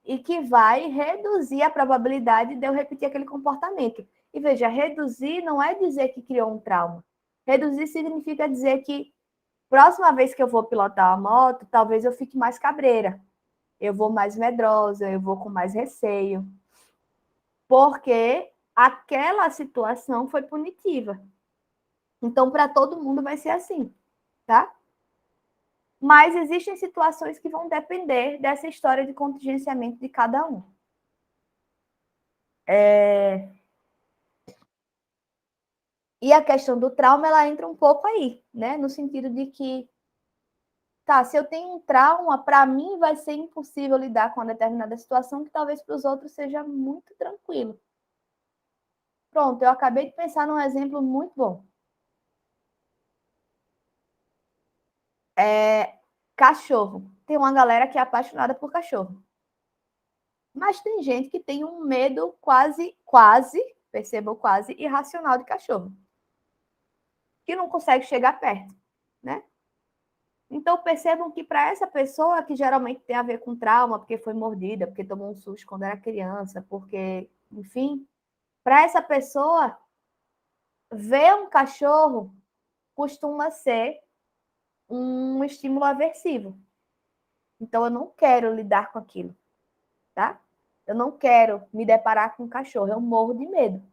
E que vai reduzir a probabilidade de eu repetir aquele comportamento. E veja, reduzir não é dizer que criou um trauma. Reduzir significa dizer que próxima vez que eu vou pilotar uma moto, talvez eu fique mais cabreira. Eu vou mais medrosa, eu vou com mais receio. Porque aquela situação foi punitiva. Então, para todo mundo vai ser assim, tá? Mas existem situações que vão depender dessa história de contingenciamento de cada um. E a questão do trauma, ela entra um pouco aí, né? No sentido de que, tá, se eu tenho um trauma, para mim vai ser impossível lidar com uma determinada situação que talvez para os outros seja muito tranquilo. Pronto, eu acabei de pensar num exemplo muito bom. Cachorro. Tem uma galera que é apaixonada por cachorro. Mas tem gente que tem um medo quase, percebam, quase irracional de cachorro. Que não consegue chegar perto, né? Então, percebam que para essa pessoa, que geralmente tem a ver com trauma, porque foi mordida, porque tomou um susto quando era criança, porque, enfim, para essa pessoa, ver um cachorro costuma ser um estímulo aversivo. Então, eu não quero lidar com aquilo, tá? Eu não quero me deparar com um cachorro, eu morro de medo.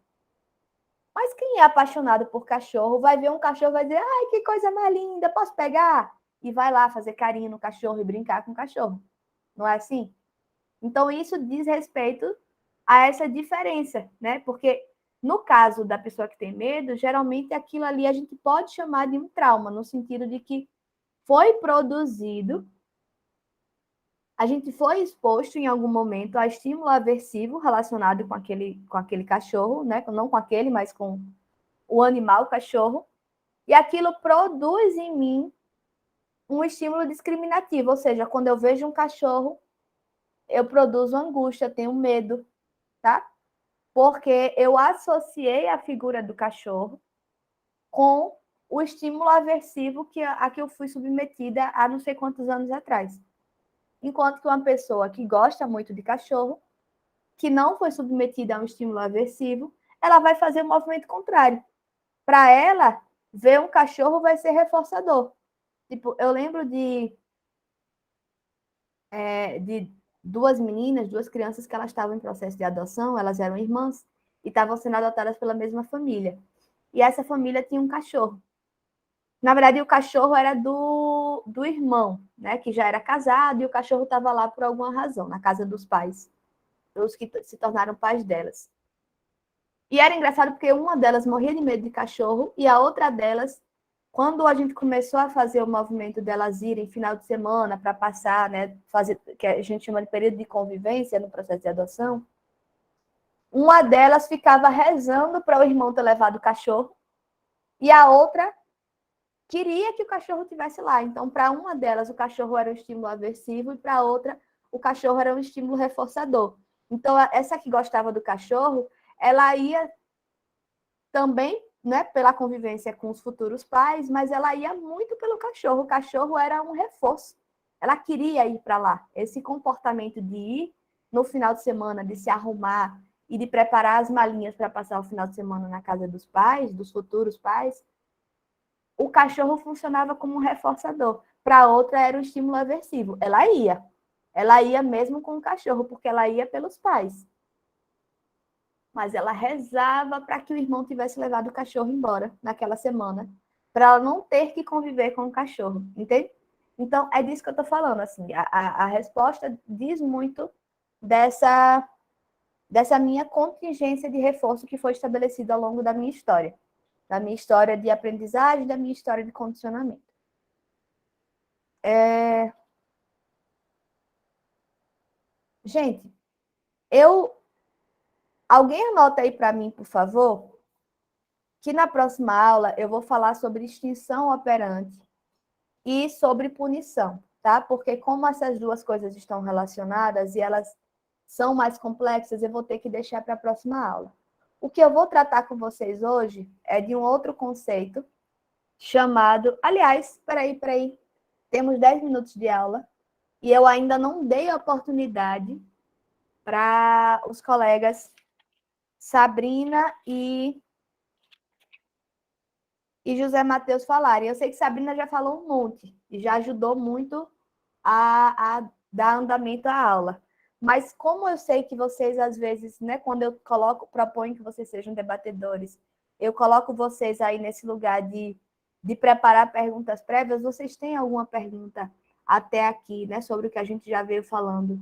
Mas quem é apaixonado por cachorro vai ver um cachorro e vai dizer: ai, que coisa mais linda, posso pegar? E vai lá fazer carinho no cachorro e brincar com o cachorro. Não é assim? Então, isso diz respeito a essa diferença, né? Porque no caso da pessoa que tem medo, geralmente aquilo ali a gente pode chamar de um trauma, no sentido de que foi produzido, a gente foi exposto em algum momento a estímulo aversivo relacionado com aquele cachorro, né? Não com aquele, mas com o animal, o cachorro, e aquilo produz em mim um estímulo discriminativo, ou seja, quando eu vejo um cachorro, eu produzo angústia, tenho medo, tá? Porque eu associei a figura do cachorro com o estímulo aversivo a que eu fui submetida há não sei quantos anos atrás. Enquanto que uma pessoa que gosta muito de cachorro, que não foi submetida a um estímulo aversivo, ela vai fazer o movimento contrário. Para ela, ver um cachorro vai ser reforçador. Tipo, eu lembro de duas meninas, duas crianças que elas estavam em processo de adoção, elas eram irmãs e estavam sendo adotadas pela mesma família. E essa família tinha um cachorro. Na verdade, o cachorro era do irmão, né, que já era casado, e o cachorro estava lá por alguma razão, na casa dos pais, os que se tornaram pais delas. E era engraçado porque uma delas morria de medo de cachorro e a outra delas, quando a gente começou a fazer o movimento delas irem final de semana para passar, né, fazer, que a gente chama de período de convivência no processo de adoção, uma delas ficava rezando para o irmão ter levado o cachorro e a outra queria que o cachorro estivesse lá. Então, para uma delas, o cachorro era um estímulo aversivo e para a outra, o cachorro era um estímulo reforçador. Então, essa que gostava do cachorro, ela ia também, né, pela convivência com os futuros pais, mas ela ia muito pelo cachorro. O cachorro era um reforço. Ela queria ir para lá. Esse comportamento de ir no final de semana, de se arrumar e de preparar as malinhas para passar o final de semana na casa dos pais, dos futuros pais, o cachorro funcionava como um reforçador. Para outra era um estímulo aversivo. Ela ia mesmo com o cachorro, porque ela ia pelos pais. Mas ela rezava para que o irmão tivesse levado o cachorro embora naquela semana, para ela não ter que conviver com o cachorro, entende? Então, é disso que eu estou falando, assim, a resposta diz muito dessa dessa minha contingência de reforço que foi estabelecida ao longo da minha história de aprendizagem, da minha história de condicionamento. Gente, alguém anota aí para mim, por favor, que na próxima aula eu vou falar sobre extinção operante e sobre punição, tá? Porque como essas duas coisas estão relacionadas e elas são mais complexas, eu vou ter que deixar para a próxima aula. O que eu vou tratar com vocês hoje é de um outro conceito chamado... Aliás, peraí. Temos 10 minutos de aula e eu ainda não dei a oportunidade para os colegas Sabrina e José Matheus falarem. Eu sei que Sabrina já falou um monte e já ajudou muito a dar andamento à aula. Mas como eu sei que vocês, às vezes, né, quando eu proponho que vocês sejam debatedores, eu coloco vocês aí nesse lugar de preparar perguntas prévias, vocês têm alguma pergunta até aqui, né, sobre o que a gente já veio falando,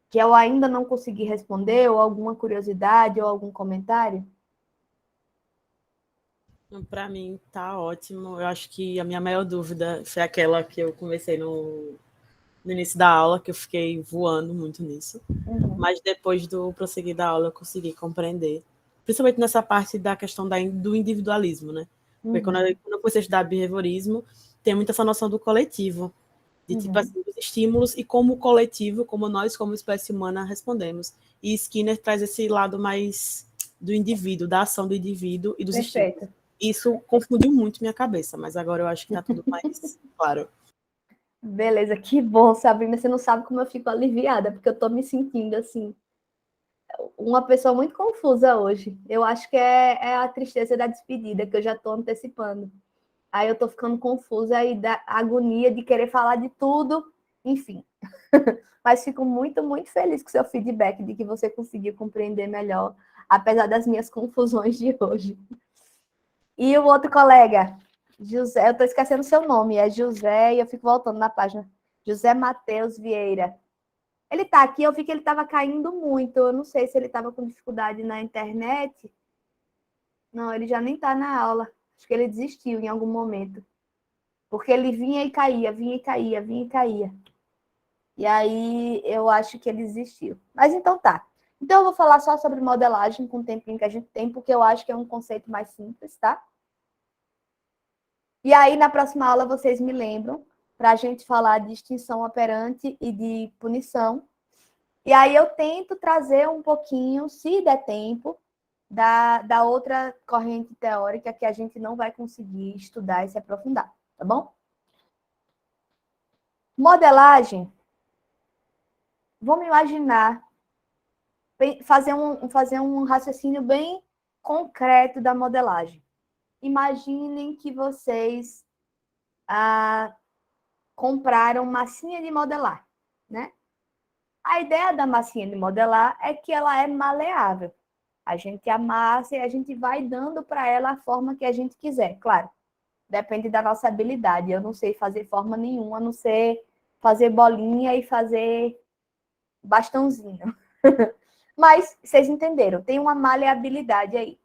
que eu ainda não consegui responder, ou alguma curiosidade, ou algum comentário? Para mim, tá ótimo. Eu acho que a minha maior dúvida foi aquela que eu conversei no início da aula, que eu fiquei voando muito nisso. Mas depois do prosseguir da aula, eu consegui compreender. Principalmente nessa parte da questão do individualismo, né? Porque quando eu comecei a estudar behaviorismo, tem muito essa noção do coletivo, de tipo assim, dos estímulos e como o coletivo, como nós, como espécie humana, respondemos. E Skinner traz esse lado mais do indivíduo, da ação do indivíduo e dos estímulos. Isso confundiu muito minha cabeça, mas agora eu acho que está tudo mais claro. Beleza, que bom, Sabrina. Você não sabe como eu fico aliviada, porque eu estou me sentindo assim, uma pessoa muito confusa hoje. Eu acho que é a tristeza da despedida, que eu já estou antecipando. Aí eu estou ficando confusa e da agonia de querer falar de tudo, enfim. Mas fico muito, muito feliz com o seu feedback de que você conseguiu compreender melhor, apesar das minhas confusões de hoje. E o outro colega, José, eu estou esquecendo o seu nome, é José, e eu fico voltando na página. José Matheus Vieira. Ele está aqui, eu vi que ele estava caindo muito. Eu não sei se ele estava com dificuldade na internet. Não, ele já nem está na aula. Acho que ele desistiu em algum momento. Porque ele vinha e caía, vinha e caía, vinha e caía. E aí eu acho que ele desistiu. Mas então tá. Então eu vou falar só sobre modelagem com o tempinho que a gente tem, porque eu acho que é um conceito mais simples, tá? E aí na próxima aula vocês me lembram para a gente falar de extinção operante e de punição. E aí eu tento trazer um pouquinho, se der tempo, da outra corrente teórica que a gente não vai conseguir estudar e se aprofundar, tá bom? Modelagem. Vamos imaginar, fazer um raciocínio bem concreto da modelagem. Imaginem que vocês compraram massinha de modelar, né? A ideia da massinha de modelar é que ela é maleável. A gente amassa e a gente vai dando para ela a forma que a gente quiser. Claro, depende da nossa habilidade. Eu não sei fazer forma nenhuma, a não ser fazer bolinha e fazer bastãozinho. Mas vocês entenderam, tem uma maleabilidade aí.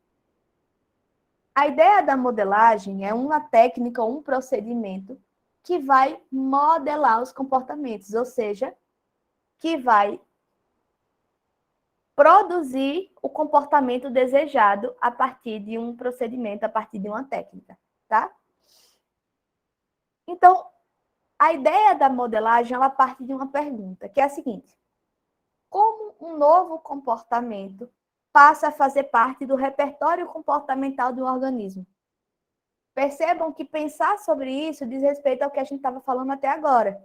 A ideia da modelagem é uma técnica ou um procedimento que vai modelar os comportamentos, ou seja, que vai produzir o comportamento desejado a partir de um procedimento, a partir de uma técnica, tá? Então, a ideia da modelagem, ela parte de uma pergunta, que é a seguinte: como um novo comportamento passa a fazer parte do repertório comportamental do organismo? Percebam que pensar sobre isso diz respeito ao que a gente estava falando até agora,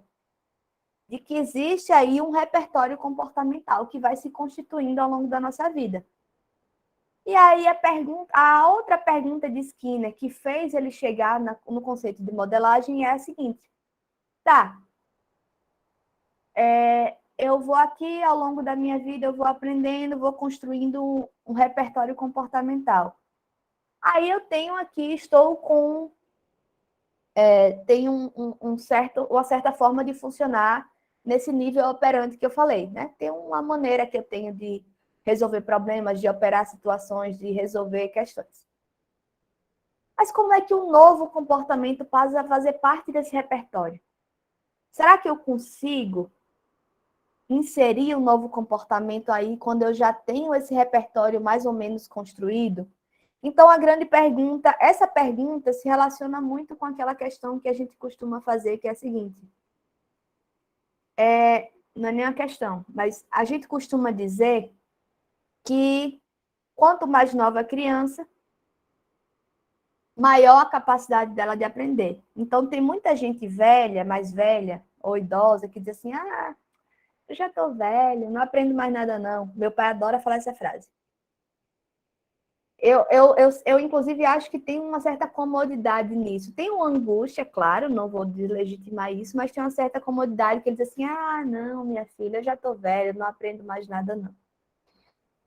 de que existe aí um repertório comportamental que vai se constituindo ao longo da nossa vida. E aí a outra pergunta de Skinner que fez ele chegar no conceito de modelagem é a seguinte: tá, eu vou aqui, ao longo da minha vida, eu vou aprendendo, vou construindo um repertório comportamental. Aí eu tenho aqui, estou com... tenho uma certa forma de funcionar nesse nível operante que eu falei, né? Tem uma maneira que eu tenho de resolver problemas, de operar situações, de resolver questões. Mas como é que um novo comportamento passa a fazer parte desse repertório? Será que eu consigo inserir um novo comportamento aí quando eu já tenho esse repertório mais ou menos construído? Então, a grande pergunta, essa pergunta se relaciona muito com aquela questão que a gente costuma fazer, que é a seguinte. Não é nem uma questão, mas a gente costuma dizer que quanto mais nova a criança, maior a capacidade dela de aprender. Então, tem muita gente velha, mais velha, ou idosa, que diz assim, eu já estou velho, não aprendo mais nada não. Meu pai adora falar essa frase. Eu, inclusive, acho que tem uma certa comodidade nisso. Tem uma angústia, claro, não vou deslegitimar isso, mas tem uma certa comodidade que ele diz assim, não, minha filha, eu já estou velha, não aprendo mais nada não.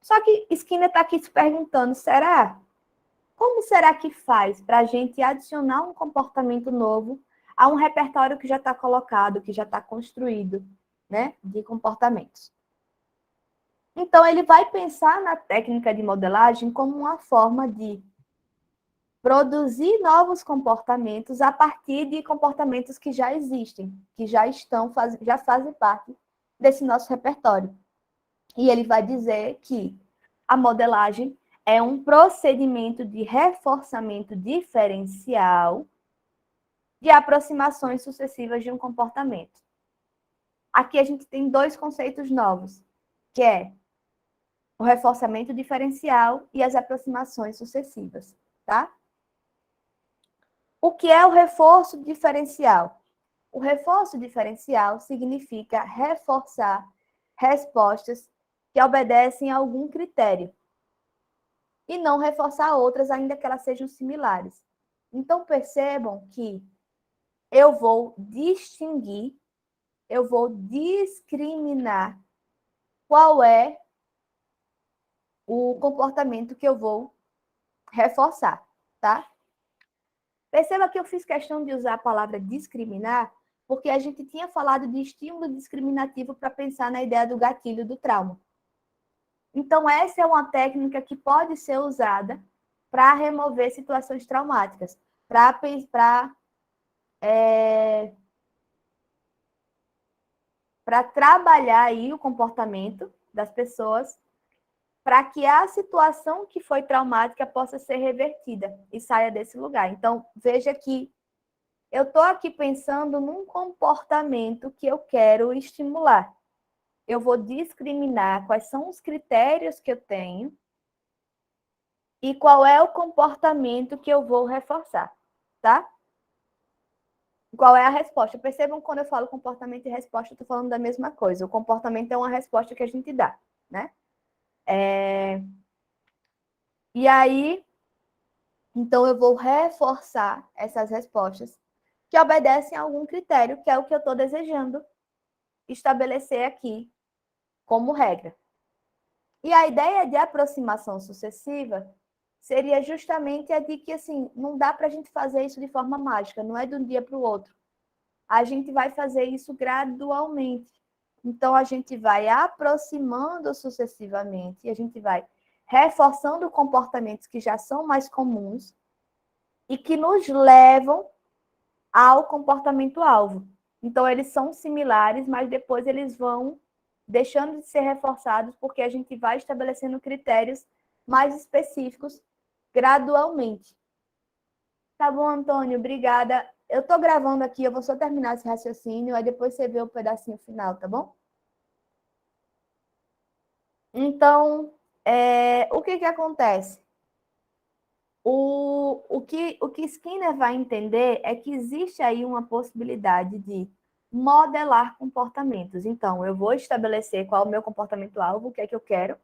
Só que Skinner está aqui se perguntando, como será que faz para a gente adicionar um comportamento novo a um repertório que já está colocado, que já está construído, né, de comportamentos? Então, ele vai pensar na técnica de modelagem como uma forma de produzir novos comportamentos a partir de comportamentos que já existem, que já fazem parte desse nosso repertório. E ele vai dizer que a modelagem é um procedimento de reforçamento diferencial de aproximações sucessivas de um comportamento. Aqui a gente tem dois conceitos novos, que é o reforçamento diferencial e as aproximações sucessivas, tá? O que é o reforço diferencial? O reforço diferencial significa reforçar respostas que obedecem a algum critério e não reforçar outras, ainda que elas sejam similares. Então, percebam que eu vou distinguir, eu vou discriminar qual é o comportamento que eu vou reforçar, tá? Perceba que eu fiz questão de usar a palavra discriminar, porque a gente tinha falado de estímulo discriminativo para pensar na ideia do gatilho do trauma. Então, essa é uma técnica que pode ser usada para remover situações traumáticas, para trabalhar aí o comportamento das pessoas, para que a situação que foi traumática possa ser revertida e saia desse lugar. Então, veja que eu estou aqui pensando num comportamento que eu quero estimular. Eu vou discriminar quais são os critérios que eu tenho e qual é o comportamento que eu vou reforçar, tá? Qual é a resposta? Percebam quando eu falo comportamento e resposta, eu estou falando da mesma coisa. O comportamento é uma resposta que a gente dá, né? E aí, então eu vou reforçar essas respostas que obedecem a algum critério, que é o que eu estou desejando estabelecer aqui como regra. E a ideia de aproximação sucessiva seria justamente a de que, assim, não dá para a gente fazer isso de forma mágica, não é de um dia para o outro. A gente vai fazer isso gradualmente. Então, a gente vai aproximando sucessivamente, a gente vai reforçando comportamentos que já são mais comuns e que nos levam ao comportamento-alvo. Então, eles são similares, mas depois eles vão deixando de ser reforçados porque a gente vai estabelecendo critérios mais específicos gradualmente. Tá bom, Antônio? Obrigada. Eu estou gravando aqui, eu vou só terminar esse raciocínio, aí depois você vê o pedacinho final, tá bom? Então, o que acontece? O que Skinner vai entender é que existe aí uma possibilidade de modelar comportamentos. Então, eu vou estabelecer qual é o meu comportamento-alvo, o que é que eu quero,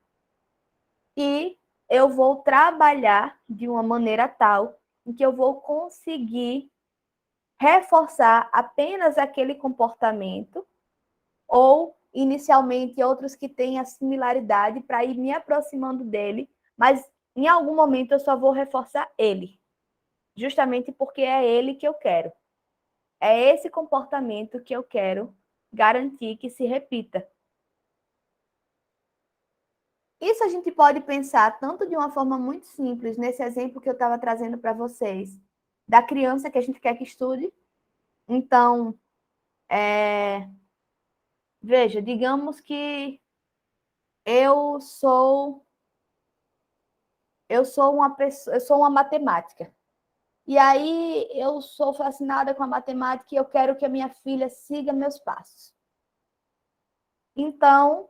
e eu vou trabalhar de uma maneira tal em que eu vou conseguir reforçar apenas aquele comportamento ou, inicialmente, outros que têm a similaridade para ir me aproximando dele, mas em algum momento eu só vou reforçar ele, justamente porque é ele que eu quero. É esse comportamento que eu quero garantir que se repita. Isso a gente pode pensar tanto de uma forma muito simples, nesse exemplo que eu estava trazendo para vocês, da criança que a gente quer que estude. Então, veja, digamos que eu sou uma pessoa, eu sou uma matemática. E aí eu sou fascinada com a matemática e eu quero que a minha filha siga meus passos. Então,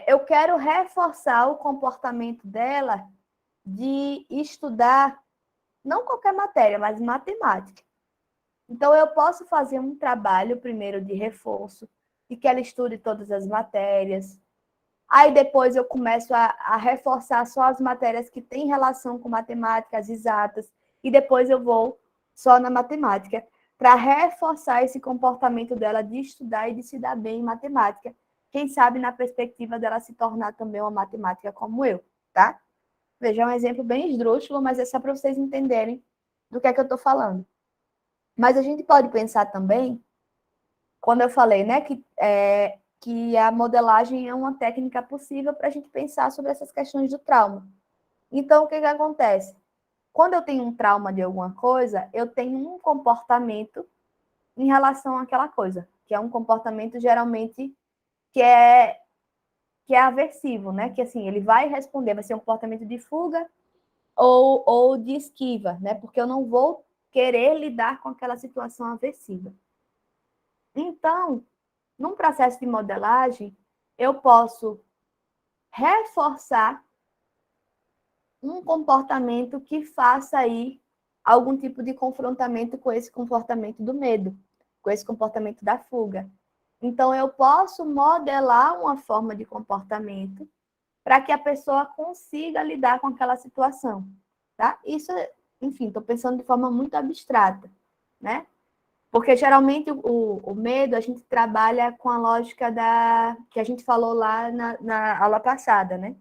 eu quero reforçar o comportamento dela de estudar, não qualquer matéria, mas matemática. Então, eu posso fazer um trabalho, primeiro, de reforço, de que ela estude todas as matérias. Aí, depois, eu começo a reforçar só as matérias que têm relação com matemática, as exatas, e depois eu vou só na matemática, para reforçar esse comportamento dela de estudar e de se dar bem em matemática. Quem sabe na perspectiva dela se tornar também uma matemática como eu, tá? Veja, é um exemplo bem esdrúxulo, mas é só para vocês entenderem do que é que eu estou falando. Mas a gente pode pensar também, quando eu falei, né, que a modelagem é uma técnica possível para a gente pensar sobre essas questões do trauma. Então, o que acontece? Quando eu tenho um trauma de alguma coisa, eu tenho um comportamento em relação àquela coisa, que é um comportamento geralmente que é aversivo, né? Que assim, ele vai responder, vai ser um comportamento de fuga ou de esquiva, né? Porque eu não vou querer lidar com aquela situação aversiva. Então, num processo de modelagem, eu posso reforçar um comportamento que faça aí algum tipo de confrontamento com esse comportamento do medo, com esse comportamento da fuga. Então, eu posso modelar uma forma de comportamento para que a pessoa consiga lidar com aquela situação, tá? Isso, enfim, estou pensando de forma muito abstrata, né? Porque geralmente o medo a gente trabalha com a lógica que a gente falou lá na aula passada, né?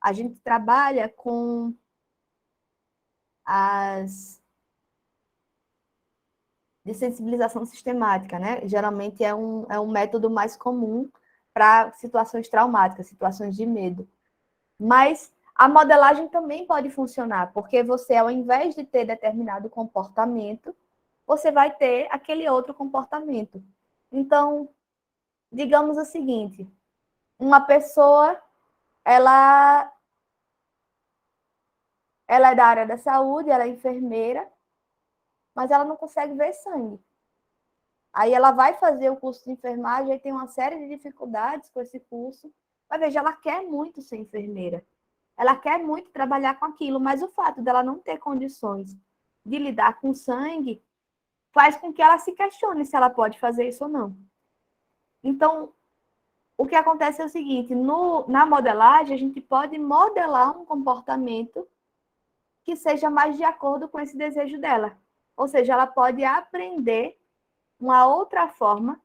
A gente trabalha com as de sensibilização sistemática, né? Geralmente é um método mais comum para situações traumáticas, situações de medo. Mas a modelagem também pode funcionar, porque você, ao invés de ter determinado comportamento, você vai ter aquele outro comportamento. Então, digamos o seguinte, uma pessoa, ela é da área da saúde, ela é enfermeira, mas ela não consegue ver sangue. Aí ela vai fazer o curso de enfermagem, aí tem uma série de dificuldades com esse curso, mas veja, ela quer muito ser enfermeira. Ela quer muito trabalhar com aquilo, mas o fato dela não ter condições de lidar com sangue faz com que ela se questione se ela pode fazer isso ou não. Então, o que acontece é o seguinte, na modelagem, a gente pode modelar um comportamento que seja mais de acordo com esse desejo dela. Ou seja, ela pode aprender uma outra forma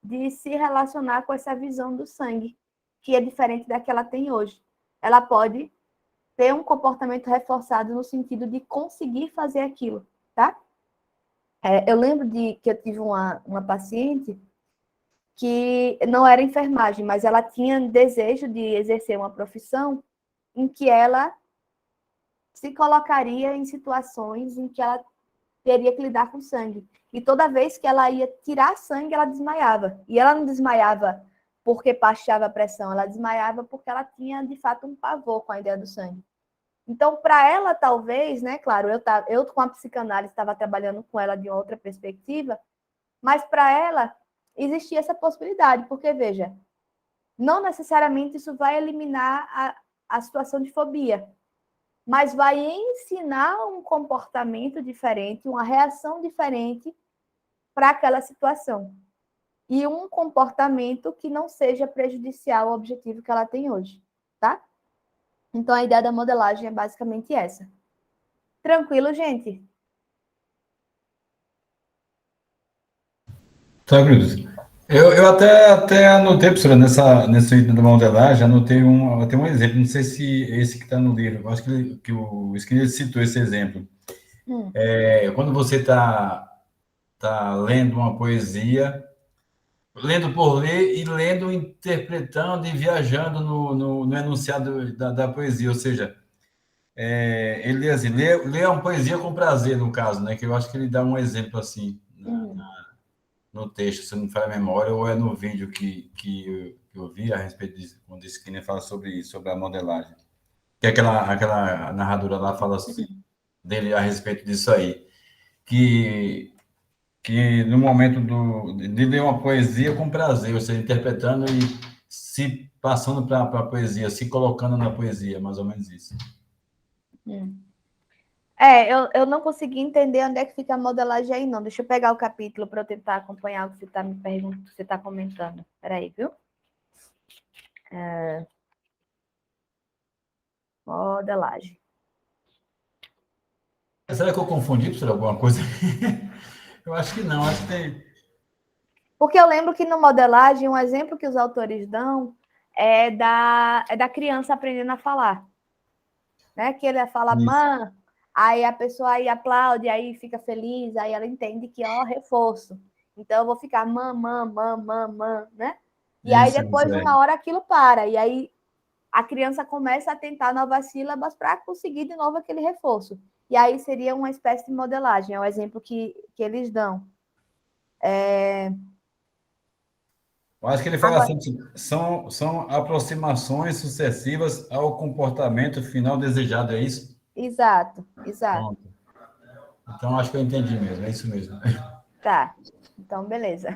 de se relacionar com essa visão do sangue, que é diferente da que ela tem hoje. Ela pode ter um comportamento reforçado no sentido de conseguir fazer aquilo, tá? Eu lembro que eu tive uma paciente que não era enfermagem, mas ela tinha desejo de exercer uma profissão em que ela se colocaria em situações em que ela teria que lidar com sangue. E toda vez que ela ia tirar sangue, ela desmaiava. E ela não desmaiava porque baixava a pressão, ela desmaiava porque ela tinha, de fato, um pavor com a ideia do sangue. Então, para ela, talvez, né, claro, eu com a psicanálise estava trabalhando com ela de outra perspectiva, mas para ela existia essa possibilidade, porque, veja, não necessariamente isso vai eliminar a situação de fobia, mas vai ensinar um comportamento diferente, uma reação diferente para aquela situação. E um comportamento que não seja prejudicial ao objetivo que ela tem hoje, tá? Então, a ideia da modelagem é basicamente essa. Tranquilo, gente? Tranquilo. Eu até anotei, professora, nesse item da modelagem, anotei um exemplo, não sei se esse que está no livro, eu acho que o escritor citou esse exemplo. Quando você está lendo uma poesia, lendo por ler e lendo, interpretando e viajando no enunciado da poesia, ou seja, ele lê assim, lê uma poesia com prazer, no caso, né? Que eu acho que ele dá um exemplo assim no texto, se não me falha a memória, ou é no vídeo que eu vi a respeito disso, quando o Skinner fala sobre isso, sobre a modelagem. Que aquela narradora lá fala dele a respeito disso aí. Que no momento de ler uma poesia com prazer, ou seja, interpretando e se passando para a poesia, se colocando na poesia, mais ou menos isso. Eu não consegui entender onde é que fica a modelagem aí, não. Deixa eu pegar o capítulo para eu tentar acompanhar o que você está me perguntando, você está comentando. Peraí, viu? Modelagem. Será que eu confundi, professor, alguma coisa? Eu acho que não, acho que tem. Porque eu lembro que no modelagem, um exemplo que os autores dão é da criança aprendendo a falar. Né? Que ele fala, mãe, aí a pessoa aí aplaude, aí fica feliz, aí ela entende que, ó, reforço. Então, eu vou ficar né? E aí, depois, uma hora, aquilo para. E aí, a criança começa a tentar novas sílabas para conseguir de novo aquele reforço. E aí, seria uma espécie de modelagem. É o exemplo que eles dão. Eu acho que ele fala assim, são aproximações sucessivas ao comportamento final desejado, é isso? Exato. Pronto. Então, acho que eu entendi mesmo, é isso mesmo. Tá, então beleza.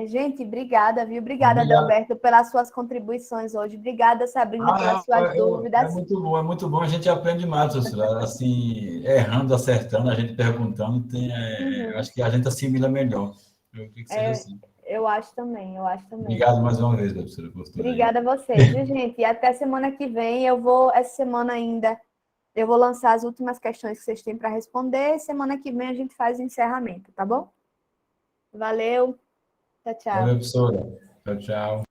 Gente, obrigada, viu? Obrigada, Obrigado. Adalberto, pelas suas contribuições hoje. Obrigada, Sabrina, pelas suas dúvidas. É muito bom, a gente aprende mais, professora. Assim, errando, acertando, a gente perguntando, eu acho que a gente assimila melhor. Eu acredito que seja assim. Eu acho também. Obrigado mais uma vez, professora, por tudo aí. Obrigada a vocês, viu, gente? E até semana que vem, essa semana ainda, eu vou lançar as últimas questões que vocês têm para responder. Semana que vem a gente faz o encerramento, tá bom? Valeu. Tchau, tchau. Valeu, professora. Tchau, tchau.